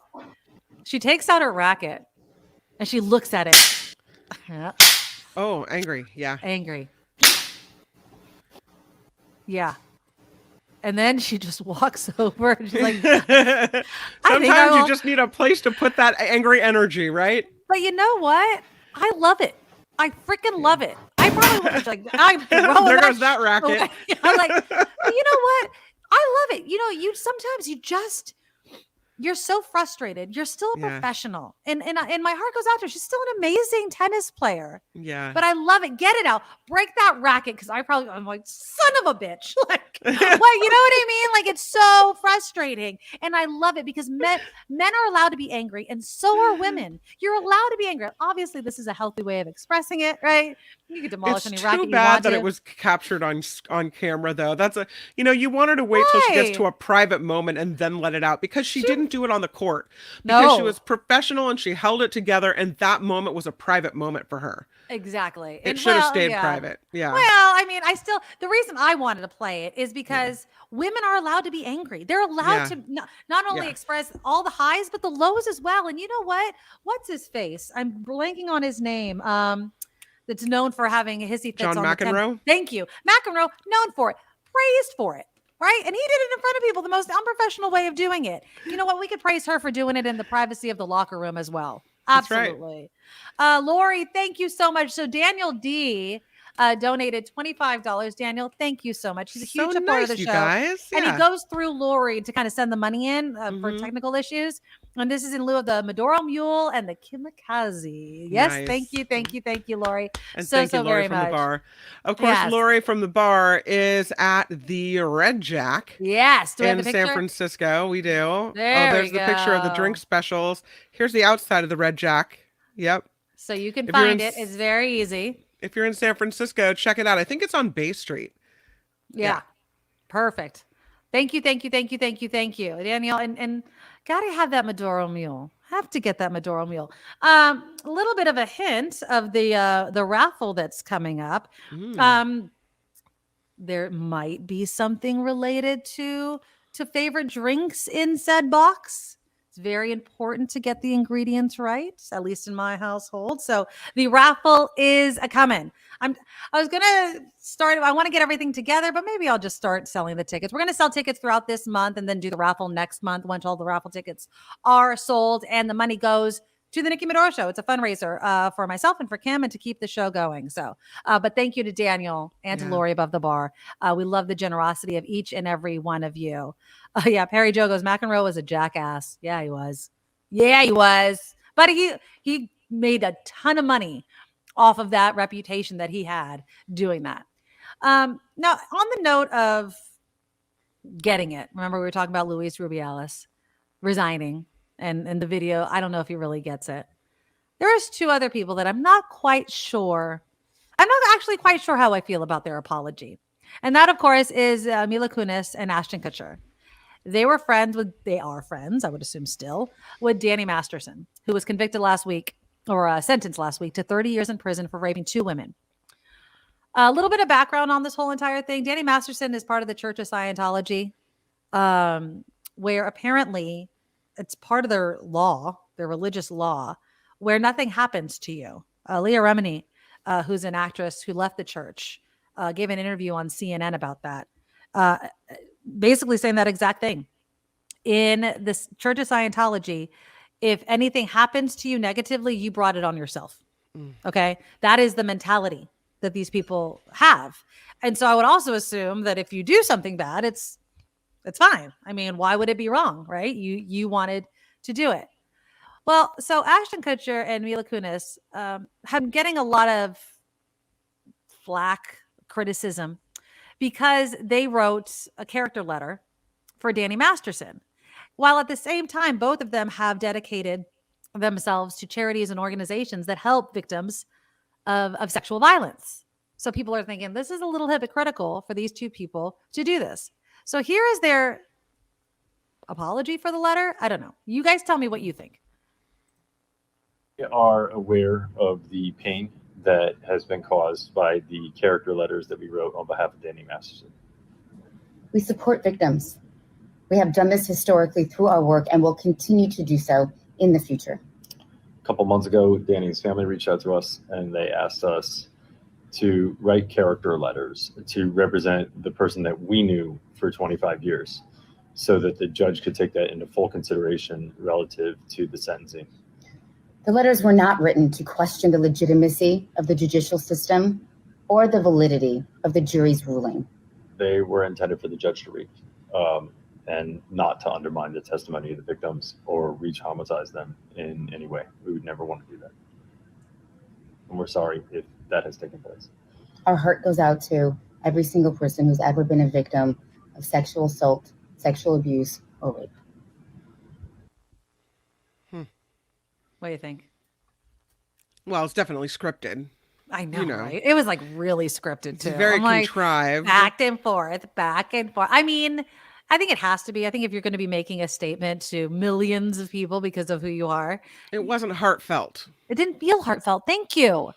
She takes out her racket and she looks at it. Oh, angry. Yeah. Angry. Yeah. And then she just walks over and she's like, sometimes you just need a place to put that angry energy, right? But you know what? I love it. I freaking love it. I probably would like there goes that racket. I'm like, you know what? I love it. You sometimes you're so frustrated. You're still a professional. And my heart goes out to her. She's still an amazing tennis player. Yeah. But I love it. Get it out. Break that racket. Cause I'm like, son of a bitch. Like, you know what I mean? Like, it's so frustrating. And I love it because men are allowed to be angry and so are women. You're allowed to be angry. Obviously, this is a healthy way of expressing it, right? You can demolish any racket you want. It's too bad that it was captured on camera, though. That's you want her to wait till she gets to a private moment and then let it out, because she didn't do it on the court. Because she was professional and she held it together, and that moment was a private moment for her. Exactly. It should have stayed private. Yeah. Well, I mean, the reason I wanted to play it is because women are allowed to be angry. They're allowed to not only express all the highs, but the lows as well. And you know what? What's his face? I'm blanking on his name. That's known for having hissy fits John on McEnroe? Thank you. McEnroe, known for it, praised for it, right? And he did it in front of people, the most unprofessional way of doing it. You know what? We could praise her for doing it in the privacy of the locker room as well. Absolutely. Right. Lori, thank you so much. So Daniel D donated $25. Daniel, thank you so much. He's a huge supporter of the show. Guys. Yeah. And he goes through Lori to kind of send the money in for technical issues. And this is in lieu of the Medoro Mule and the Kimikaze. Yes, nice. Thank you, Lori. And thank you, Lori, from the bar. Of course, Lori from the bar is at the Red Jack. Yes, do we have in the picture? San Francisco. We do. There's the picture of the drink specials. Here's the outside of the Red Jack. Yep. So you can find it. It's very easy. If you're in San Francisco, check it out. I think it's on Bay Street. Yeah. Perfect. Thank you, Danielle. And gotta have that Medoro Mule. Have to get that Medoro Mule. A little bit of a hint of the raffle that's coming up. There might be something related to favorite drinks in said box. It's very important to get the ingredients right, at least in my household. So the raffle is coming. I was going to start. I want to get everything together, but maybe I'll just start selling the tickets. We're going to sell tickets throughout this month and then do the raffle next month once all the raffle tickets are sold, and the money goes to the Nikki Medoro Show. It's a fundraiser for myself and for Kim and to keep the show going. So, but thank you to Daniel and to Lori above the bar. We love the generosity of each and every one of you. Perry Joe goes, McEnroe was a jackass. Yeah, he was. But he made a ton of money off of that reputation that he had doing that. Now, on the note of getting it, remember we were talking about Luis Rubiales resigning. And in the video, I don't know if he really gets it. There's two other people that I'm not quite sure. I'm not actually quite sure how I feel about their apology. And that, of course, is Mila Kunis and Ashton Kutcher. They are friends, I would assume still, with Danny Masterson, who was convicted last week, or sentenced last week to 30 years in prison for raping two women. A little bit of background on this whole entire thing. Danny Masterson is part of the Church of Scientology, where apparently it's part of their law, their religious law, where nothing happens to you. Leah Remini, who's an actress who left the church, gave an interview on CNN about that, basically saying that exact thing. In this Church of Scientology, if anything happens to you negatively, you brought it on yourself. Okay? That is the mentality that these people have. And so I would also assume that if you do something bad, it's fine. I mean, why would it be wrong, right? You wanted to do it. Well, so Ashton Kutcher and Mila Kunis have been getting a lot of flack, criticism, because they wrote a character letter for Danny Masterson, while at the same time, both of them have dedicated themselves to charities and organizations that help victims of sexual violence. So people are thinking this is a little hypocritical for these two people to do this. So here is their apology for the letter. I don't know. You guys tell me what you think. We are aware of the pain that has been caused by the character letters that we wrote on behalf of Danny Masterson. We support victims. We have done this historically through our work and will continue to do so in the future. A couple months ago, Danny's family reached out to us and they asked us to write character letters to represent the person that we knew for 25 years so that the judge could take that into full consideration relative to the sentencing. The letters were not written to question the legitimacy of the judicial system or the validity of the jury's ruling. They were intended for the judge to read, and not to undermine the testimony of the victims or re-traumatize them in any way. We would never want to do that. And we're sorry if that has taken place. Our heart goes out to every single person who's ever been a victim of sexual assault, sexual abuse, or rape. What do you think? Well, it's definitely scripted. I know, right? It was like really scripted too. It's very I'm contrived. Like, back and forth, back and forth. I mean, I think it has to be. I think if you're going to be making a statement to millions of people because of who you are. It wasn't heartfelt. It didn't feel heartfelt. Thank you.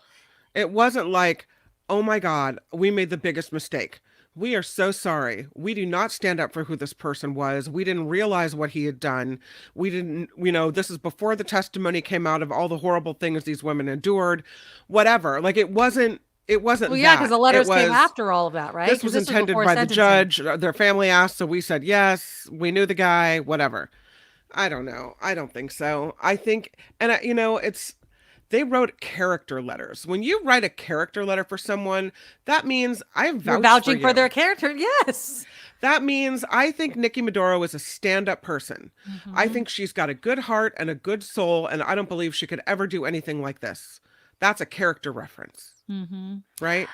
It wasn't like, oh my God, we made the biggest mistake. We are so sorry. We do not stand up for who this person was. We didn't realize what he had done. We didn't, this is before the testimony came out of all the horrible things these women endured, whatever. Like it wasn't well, yeah, because the letters came after all of that, right? This was intended by the judge. Their family asked, so we said yes. We knew the guy, whatever. I don't know. I don't think so. I think, and they wrote character letters. When you write a character letter for someone, that means I'm vouching for their character. Yes. That means I think Nikki Medoro is a stand-up person. Mm-hmm. I think she's got a good heart and a good soul, and I don't believe she could ever do anything like this. That's a character reference. Mm-hmm. Right?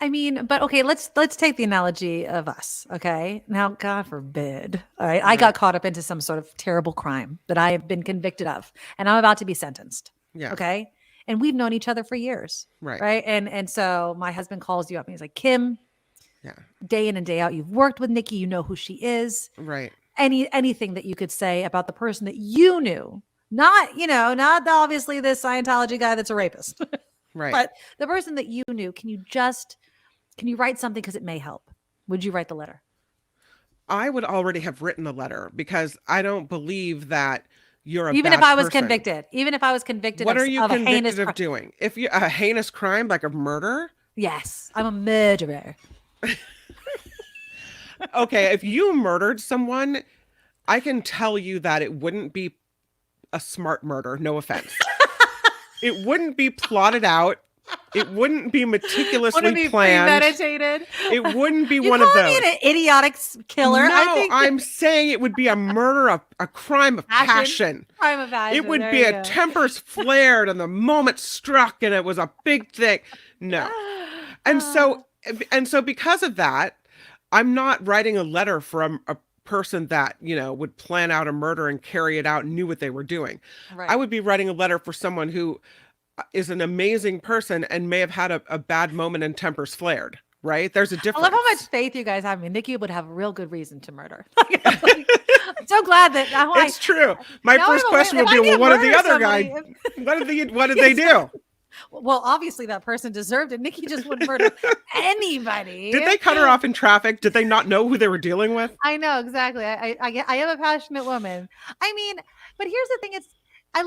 I mean, but okay, let's take the analogy of us, okay? Now, God forbid, all right, I got caught up into some sort of terrible crime that I have been convicted of, and I'm about to be sentenced. Yeah. Okay? And we've known each other for years. Right. Right. And so my husband calls you up and he's like, Kim, yeah, day in and day out, you've worked with Nikki, you know who she is. Right. Anything that you could say about the person that you knew, not obviously this Scientology guy that's a rapist. Right. But the person that you knew, can you write something because it may help? Would you write the letter? I would already have written the letter because I don't believe that you're a even bad if I was person. convicted, what are you convicted of doing? If you a heinous crime like a murder? Yes, I'm a murderer. Okay, if you murdered someone, I can tell you that it wouldn't be a smart murder. No offense. It wouldn't be plotted out. It wouldn't be meticulously planned. Premeditated. It wouldn't be one of those. You an idiotic killer. No, I'm saying it would be a murder, a crime of passion. Crime of passion. It would be a tempers flared and the moment struck and it was a big thing. No. And so because of that, I'm not writing a letter from a person that, would plan out a murder and carry it out and knew what they were doing. Right. I would be writing a letter for someone who is an amazing person and may have had a bad moment and tempers flared, right? There's a difference. I love how much faith you guys have. I mean, Nikki would have a real good reason to murder. I'm so glad that it's true. My first question would be, well, what did the other guy, what did they do? Well, obviously that person deserved it. Nikki just wouldn't murder anybody. Did they cut her off in traffic? Did they not know who they were dealing with? I know, exactly. I am a passionate woman. I mean, but here's the thing. I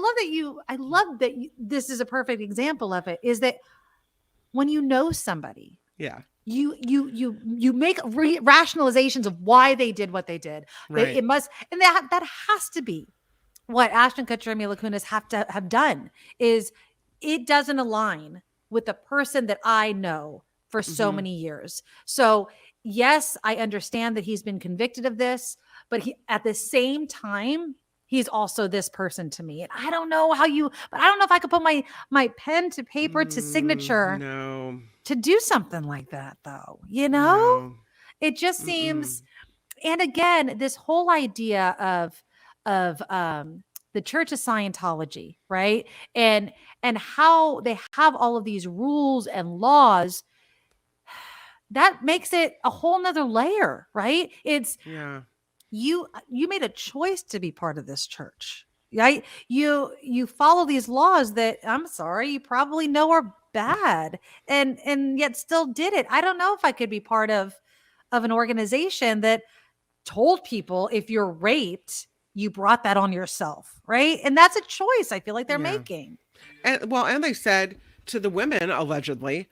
love that this is a perfect example of it, is that when you know somebody, yeah, you make rationalizations of why they did what they did. Right. It must, and that has to be what Ashton Kutcher and Mila Kunis have to have done. Is it doesn't align with the person that I know for so many years. So yes, I understand that he's been convicted of this, but at the same time, he's also this person to me. And I don't know but I don't know if I could put my pen to paper to signature to do something like that though. It just seems, and again, this whole idea of the Church of Scientology, right? And how they have all of these rules and laws, that makes it a whole nother layer, right? It's you made a choice to be part of this church, right? You follow these laws that, I'm sorry, you probably know are bad, and yet still did it. I don't know if I could be part of an organization that told people if you're raped, you brought that on yourself, right? And that's a choice I feel like they're making. And they said to the women, allegedly,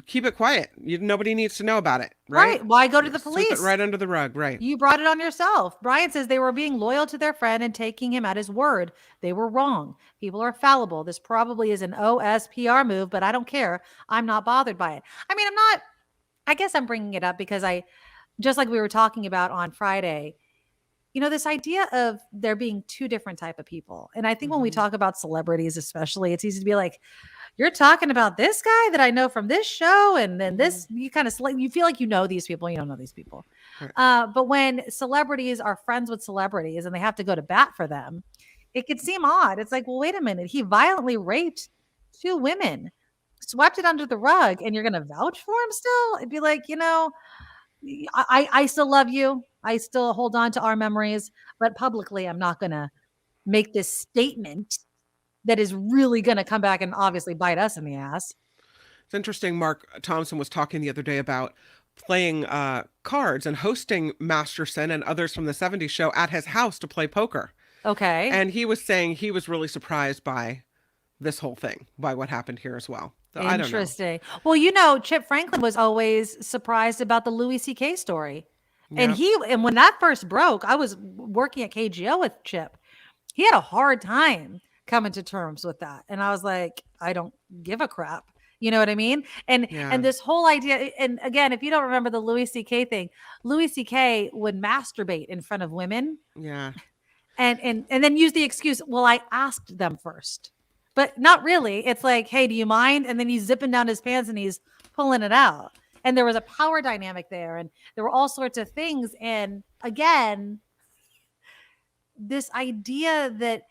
keep it quiet. Nobody needs to know about it, right? Why go to the Sweep police? it right under the rug, right? You brought it on yourself. Brian says they were being loyal to their friend and taking him at his word. They were wrong. People are fallible. This probably is an OSPR move, but I don't care. I'm not bothered by it. I mean, I guess I'm bringing it up because just like we were talking about on Friday, this idea of there being two different type of people. And I think when we talk about celebrities, especially, it's easy to be like, you're talking about this guy that I know from this show. And then this, you kind of, you feel like you know these people, you don't know these people. Right. But when celebrities are friends with celebrities and they have to go to bat for them, it could seem odd. It's like, well, wait a minute. He violently raped 2 women, swept it under the rug, and you're going to vouch for him still? It'd be like, I still love you. I still hold on to our memories, but publicly, I'm not going to make this statement that is really going to come back and obviously bite us in the ass. It's interesting. Mark Thompson was talking the other day about playing cards and hosting Masterson and others from the 70s show at his house to play poker. Okay. And he was saying he was really surprised by this whole thing, by what happened here as well. So Interesting. Well, Chip Franklin was always surprised about the Louis C.K. story. Yep. And when that first broke, I was working at KGO with Chip. He had a hard time coming to terms with that. And I was like, I don't give a crap. You know what I mean? And this whole idea, and again, if you don't remember the Louis C.K. thing, Louis C.K. would masturbate in front of women. Yeah. And then use the excuse, well, I asked them first. But not really. It's like, hey, do you mind? And then he's zipping down his pants and he's pulling it out. And there was a power dynamic there. And there were all sorts of things. And again, this idea that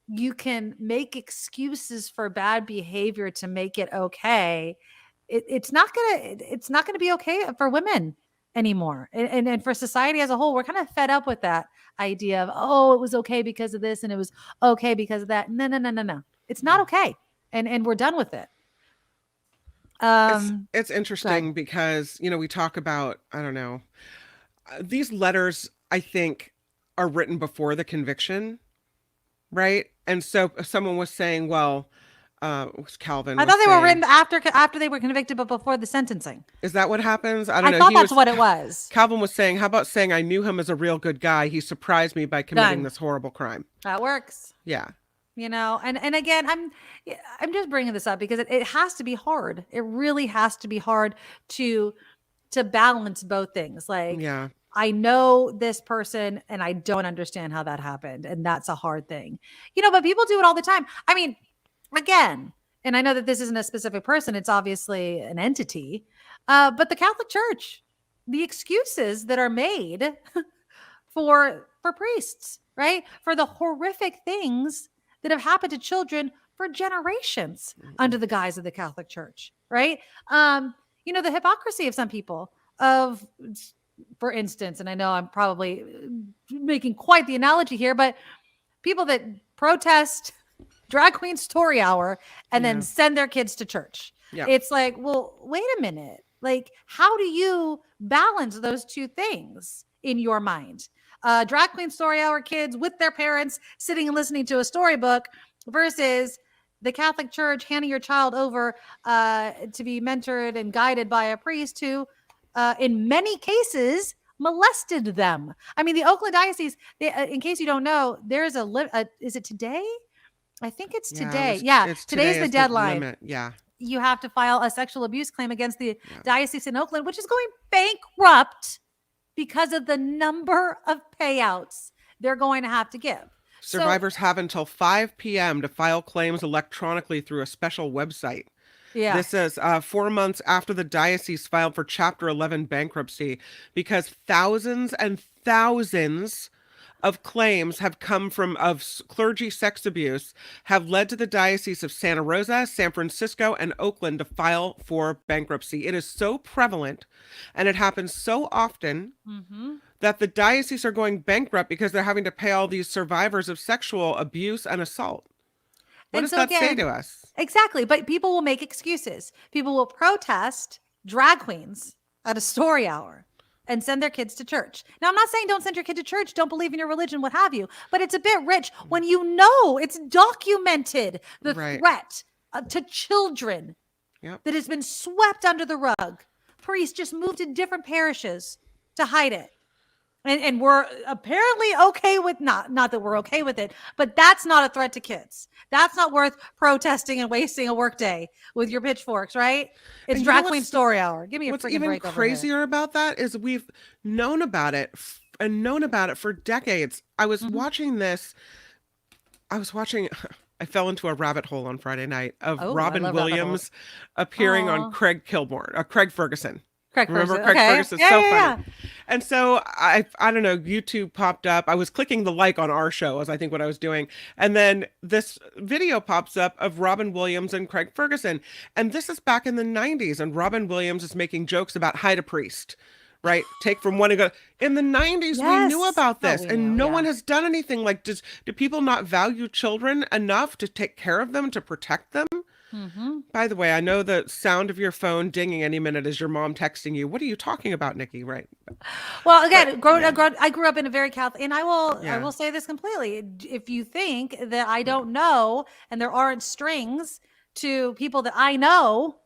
you can make excuses for bad behavior to make it okay. It's not gonna be okay for women anymore. And for society as a whole, we're kind of fed up with that idea of, oh, it was okay because of this and it was okay because of that. No. It's not okay. And we're done with it. It's interesting because, we talk about, I don't know, these letters, I think, are written before the conviction, right? And so someone was saying, well, Calvin. I thought they were written after they were convicted, but before the sentencing. Is that what happens? I don't know. I thought that's what it was. Calvin was saying, how about saying I knew him as a real good guy? He surprised me by committing this horrible crime. That works. Yeah. And again, I'm just bringing this up because it has to be hard. It really has to be hard to balance both things. Like, I know this person and I don't understand how that happened. And that's a hard thing, but people do it all the time. I mean, again, and I know that this isn't a specific person, it's obviously an entity, but the Catholic Church, the excuses that are made for priests, right? For the horrific things that have happened to children for generations under the guise of the Catholic Church, right? The hypocrisy of some people for instance, and I know I'm probably making quite the analogy here, but people that protest drag queen story hour and then send their kids to church. Yeah. It's like, well, wait a minute. Like, how do you balance those two things in your mind? Drag queen story hour kids with their parents sitting and listening to a storybook versus the Catholic Church handing your child over to be mentored and guided by a priest who, in many cases, molested them. I mean, the Oakland Diocese, in case you don't know, there's is it today? I think it's today. Today's the deadline. You have to file a sexual abuse claim against the diocese in Oakland, which is going bankrupt because of the number of payouts they're going to have to give. Survivors have until 5 p.m. to file claims electronically through a special website. Yeah. This is 4 months after the diocese filed for Chapter 11 bankruptcy because thousands and thousands of claims have come of clergy sex abuse have led to the Diocese of Santa Rosa, San Francisco, and Oakland to file for bankruptcy. It is so prevalent and it happens so often that the diocese are going bankrupt because they're having to pay all these survivors of sexual abuse and assault. What does that say to us? Exactly. But people will make excuses. People will protest drag queens at a story hour and send their kids to church. Now, I'm not saying don't send your kid to church, don't believe in your religion, what have you, but it's a bit rich when it's documented, the threat to children that has been swept under the rug. Priests just moved to different parishes to hide it. And we're apparently okay with not that we're okay with it, but that's not a threat to kids. That's not worth protesting and wasting a work day with your pitchforks, right? It's Drag Queen Story Hour. Give me a freaking break over here. What's even crazier about that is we've known about it for decades. I was watching this. I fell into a rabbit hole on Friday night of Robin Williams appearing on Craig Ferguson. Remember Craig Ferguson? So funny. Yeah. And so I don't know, YouTube popped up. I was clicking the like on our show, as I think what I was doing. And then this video pops up of Robin Williams and Craig Ferguson. And this is back in the 90s. And Robin Williams is making jokes about hide a priest, right? Take from one and go. In the 90s, we knew about this. No one has done anything. Like, do people not value children enough to take care of them, to protect them? Mm-hmm. By the way, I know the sound of your phone dinging any minute is your mom texting you. What are you talking about, Nikki? Right. Well, again, I grew up in a very Catholic, and I will say this completely. If you think that I don't know, and there aren't strings to people that I know,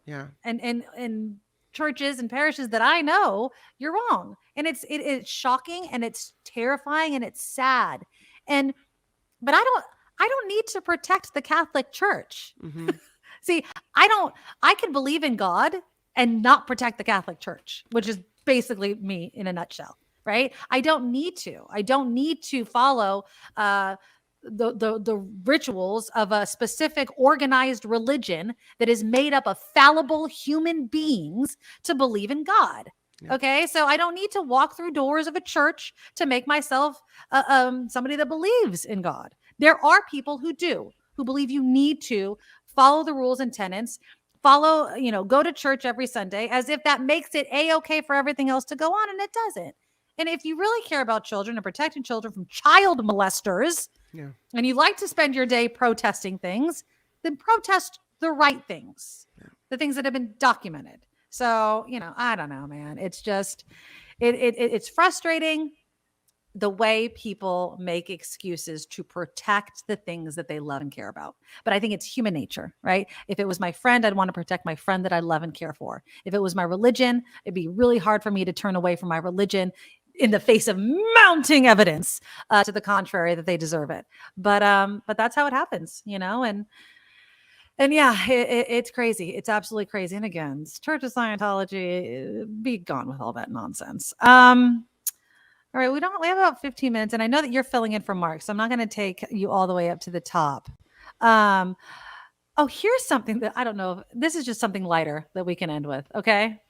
and churches and parishes that I know, you're wrong. And it's shocking, and it's terrifying, and it's sad. But I don't need to protect the Catholic Church. Mm-hmm. See, I can believe in God and not protect the Catholic Church, which is basically me in a nutshell, right? I don't need to follow the rituals of a specific organized religion that is made up of fallible human beings to believe in God. Yeah. Okay, so I don't need to walk through doors of a church to make myself somebody that believes in God. There are people who believe you need to follow the rules and tenets, go to church every Sunday, as if that makes it A-okay for everything else to go on, and it doesn't. And if you really care about children and protecting children from child molesters, and you like to spend your day protesting things, then protest the right things, the things that have been documented. So, I don't know, man. It's just, it's frustrating the way people make excuses to protect the things that they love and care about. But I think it's human nature, right? If it was my friend, I'd want to protect my friend that I love and care for. If it was my religion, it'd be really hard for me to turn away from my religion in the face of mounting evidence to the contrary that they deserve it. But that's how it happens, and yeah, it's crazy. It's absolutely crazy. And again, Church of Scientology, be gone with all that nonsense. All right, we have about 15 minutes, and I know that you're filling in for Mark, so I'm not going to take you all the way up to the top. Here's something that I don't know. This is just something lighter that we can end with, okay?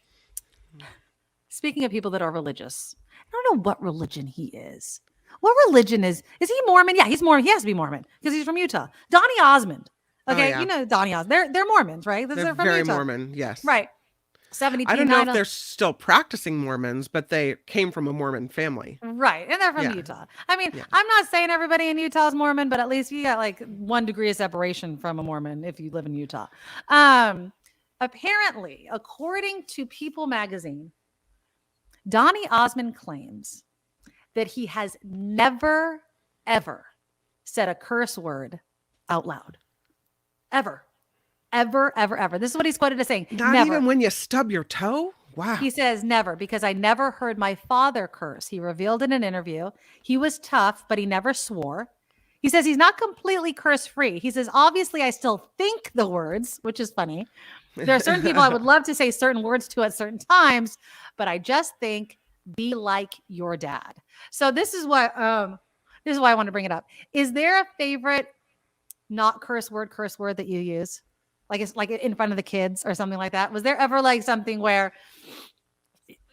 Speaking of people that are religious, I don't know what religion he is. What religion is he Mormon? Yeah, he's Mormon. He has to be Mormon because he's from Utah. Donny Osmond. Okay, you know Donny Osmond. They're Mormons, right? They're from very Utah. Mormon, yes. Right. 72, I don't know if they're still practicing Mormons, but they came from a Mormon family. Right. And they're from Utah. I mean, I'm not saying everybody in Utah is Mormon, but at least you got like 1 degree of separation from a Mormon if you live in Utah. Apparently, according to People magazine, Donny Osmond claims that he has never, ever said a curse word out loud. Ever. Ever. This is what he's quoted as saying. Not never. Even when you stub your toe? Wow. He says never, because I never heard my father curse. He revealed in an interview. He was tough, but he never swore. He says he's not completely curse free. He says, obviously, I still think the words, which is funny. There are certain people I would love to say certain words to at certain times, but I just think, be like your dad. So this is why I want to bring it up. Is there a favorite not curse word that you use? Like it's like in front of the kids or something like that. Was there ever like something where,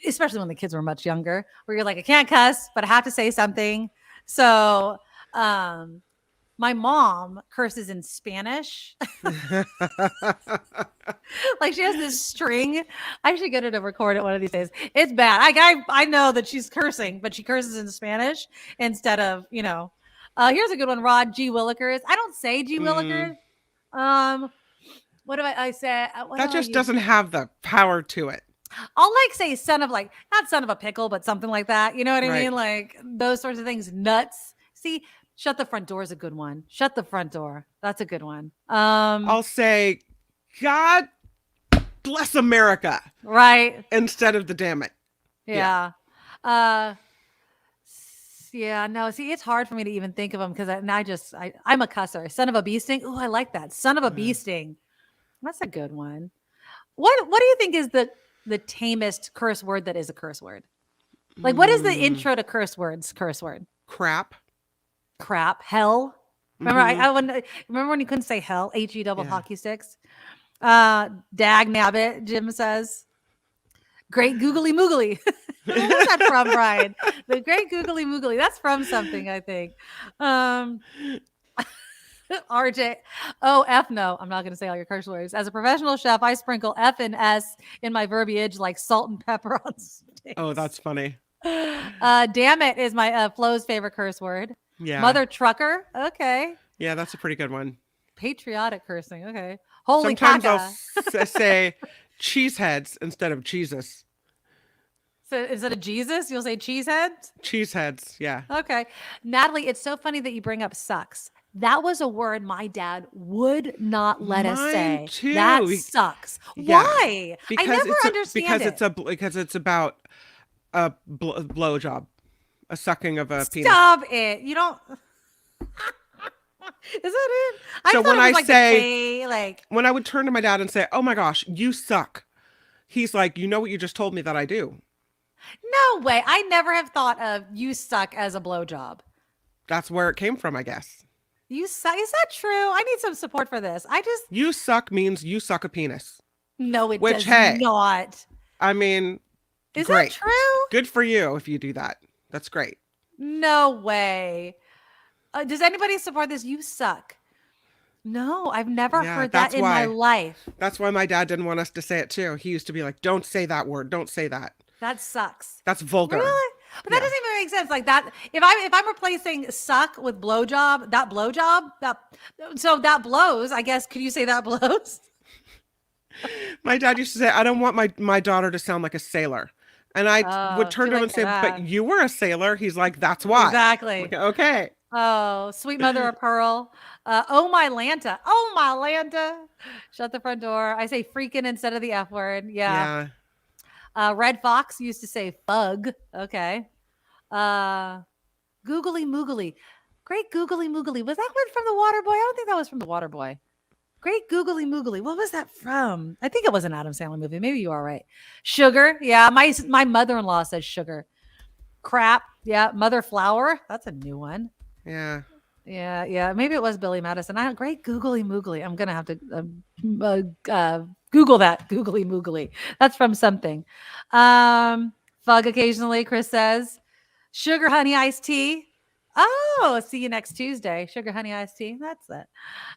especially when the kids were much younger, where you're like, I can't cuss, but I have to say something. So my mom curses in Spanish. Like she has this string. I should get her to record it one of these days. It's bad. I know that she's cursing, but she curses in Spanish instead of, here's a good one. Rod G. Willikers. I don't say G. Willikers. What do I say? That just doesn't have the power to it. I'll like say not son of a pickle, but something like that. You know what I mean? Like those sorts of things. Nuts. See, shut the front door is a good one. Shut the front door. That's a good one. I'll say, God bless America. Right. Instead of the damn it. Yeah. Yeah, no, see, it's hard for me to even think of them because I'm a cusser. Son of a bee sting. Oh, I like that. Son of a bee sting. That's a good one. What do you think is the tamest curse word that is a curse word? Like, what is the intro to curse words? Curse word. Crap. Hell. Remember, remember when you couldn't say hell? HE double hockey sticks. Dag nabbit. Jim says. Great googly moogly. What was that from, Brian? The great googly moogly. That's from something, I think. RJ. Oh, F no. I'm not going to say all your curse words. As a professional chef, I sprinkle F and S in my verbiage like salt and pepper on steaks. Oh, that's funny. Damn it is my Flo's favorite curse word. Yeah. Mother trucker. Okay. Yeah, that's a pretty good one. Patriotic cursing. Okay. Holy Sometimes caca. I'll say cheeseheads instead of Jesus. So instead of Jesus, you'll say cheeseheads? Cheeseheads, yeah. Okay. Natalie, it's so funny that you bring up sucks. That was a word my dad would not let us say. Too. That sucks. Yeah. Why? I never understand it. Because it's about a blowjob, a sucking of a penis. Stop it. You don't. Is that it? So thought when it was I like say, when I would turn to my dad and say, "Oh my gosh, you suck," he's like, "You know what you just told me that I do." No way. I never have thought of you suck as a blowjob. That's where it came from, I guess. You suck. Is that true? I need some support for this. You suck means you suck a penis. No, it Which, does hey, not. I mean, is great. that true? Good for you if you do that. That's great. No way. Does anybody support this? You suck. No, I've never heard that in my life. That's why my dad didn't want us to say it too. He used to be like, "Don't say that word. Don't say that. That sucks." That's vulgar. Really? But that doesn't even make sense. Like that, if I'm replacing suck with blowjob, that blows. I guess. Could you say that blows? My dad used to say, "I don't want my daughter to sound like a sailor," and I would turn to him and say, "But you were a sailor." He's like, "That's why." Exactly. Like, okay. Oh, sweet mother of pearl. Oh my Lanta. Oh my Lanta. Shut the front door. I say freaking instead of the F word. Yeah. Red Fox used to say fug. Okay. Googly moogly. Great googly moogly. Was that one from the Water Boy? I don't think that was from the Water Boy. Great googly moogly. What was that from? I think it was an Adam Sandler movie. Maybe you are right. Sugar. Yeah. My mother-in-law says sugar. Crap. Yeah. Mother flower. That's a new one. Yeah. Yeah. Maybe it was Billy Madison. Great googly moogly. I'm going to have to Google that. Googly moogly. That's from something. Fug occasionally, Chris says. Sugar honey iced tea. Oh, see you next Tuesday. Sugar honey iced tea. That's it.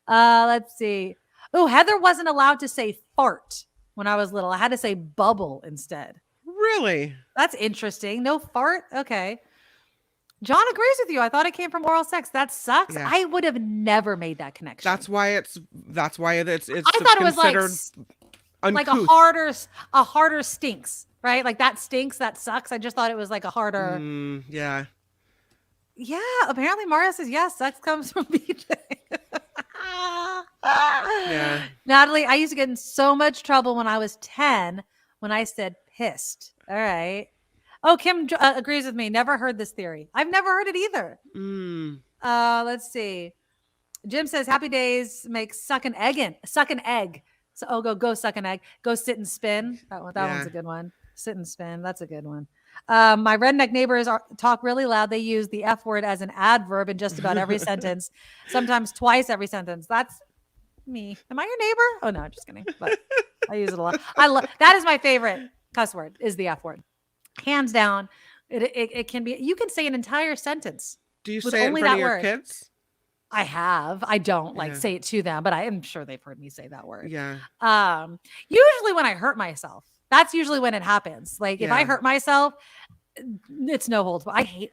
Let's see. Oh, Heather wasn't allowed to say fart when I was little. I had to say bubble instead. Really? That's interesting. No fart? Okay. John agrees with you. I thought it came from oral sex. That sucks. Yeah. I would have never made that connection. That's why it's I thought it was like a harder stinks, right? Like that stinks, that sucks. I just thought it was like a harder. Yeah. Yeah. Apparently Mario says yes, sex comes from BJ. Yeah. Natalie, I used to get in so much trouble when I was 10 when I said pissed. All right. Oh, Kim agrees with me. Never heard this theory. I've never heard it either. Let's see. Jim says happy days make suck an egg. So go suck an egg. Go sit and spin. That one's a good one. Sit and spin. That's a good one. My redneck neighbors talk really loud. They use the F word as an adverb in just about every sentence. Sometimes twice every sentence. That's me. Am I your neighbor? Oh no, I'm just kidding. But I use it a lot. That is my favorite cuss word is the F word. Hands down, it can be. You can say an entire sentence. Do you say it in front of your kids? I have. I don't say it to them, but I am sure they've heard me say that word. Yeah. Usually when I hurt myself, that's usually when it happens. Like if I hurt myself, it's no holds. I hate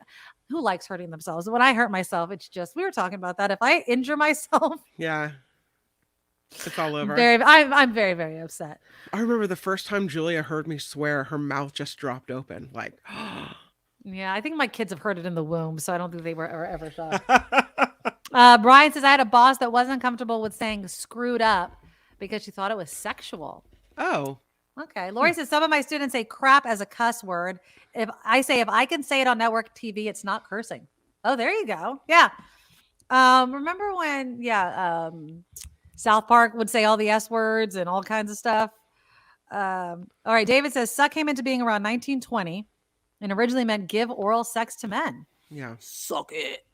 who likes hurting themselves. When I hurt myself, it's just we were talking about that. If I injure myself, it's all over. I'm very, very upset. I remember the first time Julia heard me swear, her mouth just dropped open. Like, yeah, I think my kids have heard it in the womb, so I don't think they were ever shocked. Brian says I had a boss that wasn't comfortable with saying screwed up because she thought it was sexual. Oh. Okay. Lori says some of my students say crap as a cuss word. If I can say it on network TV, it's not cursing. Oh, there you go. Yeah. Remember when, South Park would say all the S words and all kinds of stuff. All right. David says suck came into being around 1920 and originally meant give oral sex to men. Yeah. Suck it.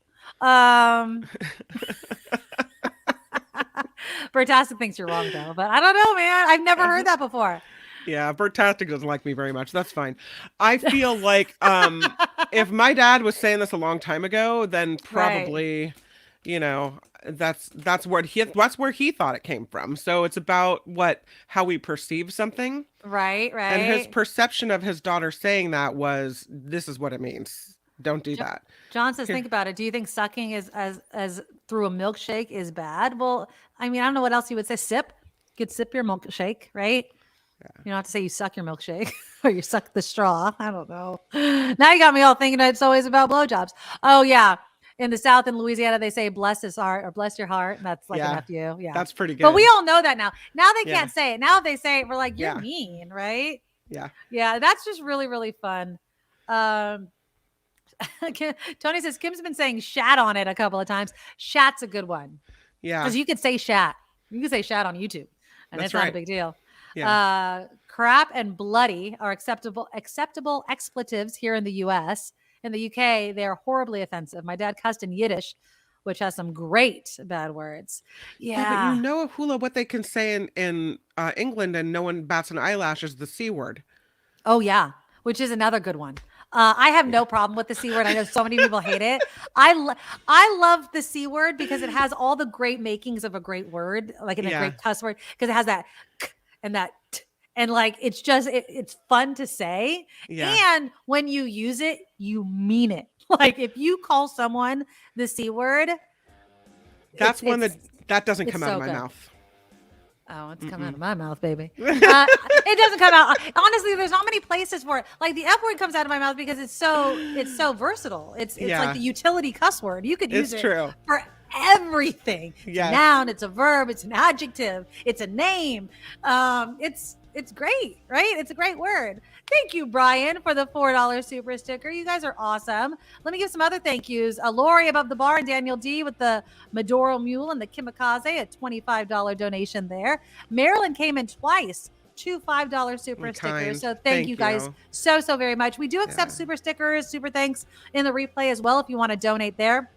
Bertastic thinks you're wrong though, but I don't know, man. I've never heard that before. Yeah, Bertastic doesn't like me very much. That's fine. I feel like if my dad was saying this a long time ago, then probably, that's where he thought it came from. So it's about how we perceive something. Right. And his perception of his daughter saying that was, this is what it means. Don't do that. John says, think about it. Do you think sucking is as through a milkshake is bad? Well, I mean, I don't know what else you would say. Sip. You could sip your milkshake, right? Yeah. You don't have to say you suck your milkshake or you suck the straw. I don't know. Now you got me all thinking that it's always about blowjobs. Oh yeah. In the South in Louisiana, they say bless his heart or bless your heart. And that's like an F-U. Yeah. That's pretty good. But we all know that now. Now they can't say it. Now if they say it, we're like, you're mean, right? Yeah. Yeah. That's just really, really fun. Tony says Kim's been saying shat on it a couple of times. Shat's a good one. Yeah. Because you could say shat. You could say shat on YouTube. And it's not a big deal. Yeah. Crap and bloody are acceptable expletives here in the US. In the UK, they are horribly offensive. My dad cussed in Yiddish, which has some great bad words. Yeah. But you know, Hula, what they can say in England and no one bats an eyelash is the C word. Oh, yeah. Which is another good one. I have no problem with the C word. I know so many people hate it. I love the C word because it has all the great makings of a great word, like in a great cuss word, because it has that k and that t, and like it's just it's fun to say. Yeah. And when you use it, you mean it. Like if you call someone the C word, that's one that doesn't come out of my mouth. Oh, it's coming out of my mouth, baby. It doesn't come out. Honestly, there's not many places for it. Like the F word comes out of my mouth because it's so versatile. It's like the utility cuss word. You could use it for everything. It's a noun, it's a verb, it's an adjective, it's a name. It's great, right? It's a great word. Thank you, Brian, for the $4 super sticker. You guys are awesome. Let me give some other thank yous. Lori above the bar and Daniel D with the Medoro Mule and the Kimikaze, a $25 donation there. Marilyn came in twice. 2 $5 super stickers. So thank you guys so very much. We do accept super stickers, super thanks in the replay as well if you want to donate there.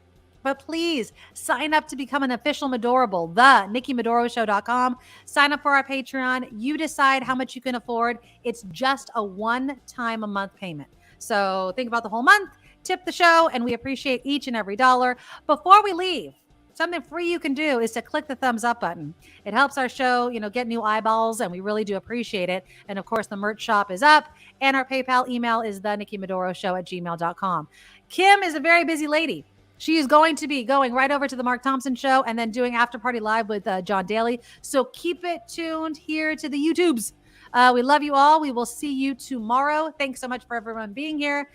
But please sign up to become an official Medorable, the NikkiMedoroShow.com. Sign up for our Patreon. You decide how much you can afford. It's just a one-time a month payment. So think about the whole month, tip the show, and we appreciate each and every dollar. Before we leave, something free you can do is to click the thumbs up button. It helps our show, get new eyeballs, and we really do appreciate it. And of course, the merch shop is up, and our PayPal email is theNikkiMedoroShow@gmail.com. Kim is a very busy lady. She is going to be going right over to the Mark Thompson Show and then doing After Party Live with John Daly. So keep it tuned here to the YouTubes. We love you all. We will see you tomorrow. Thanks so much for everyone being here.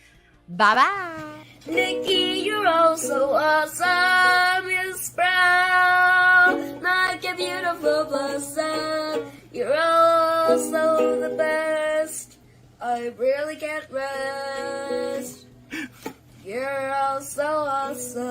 Bye-bye. Nikki, you're all so awesome. You're sprout like a beautiful blossom. You're also the best. I really can't rest. You're all so awesome.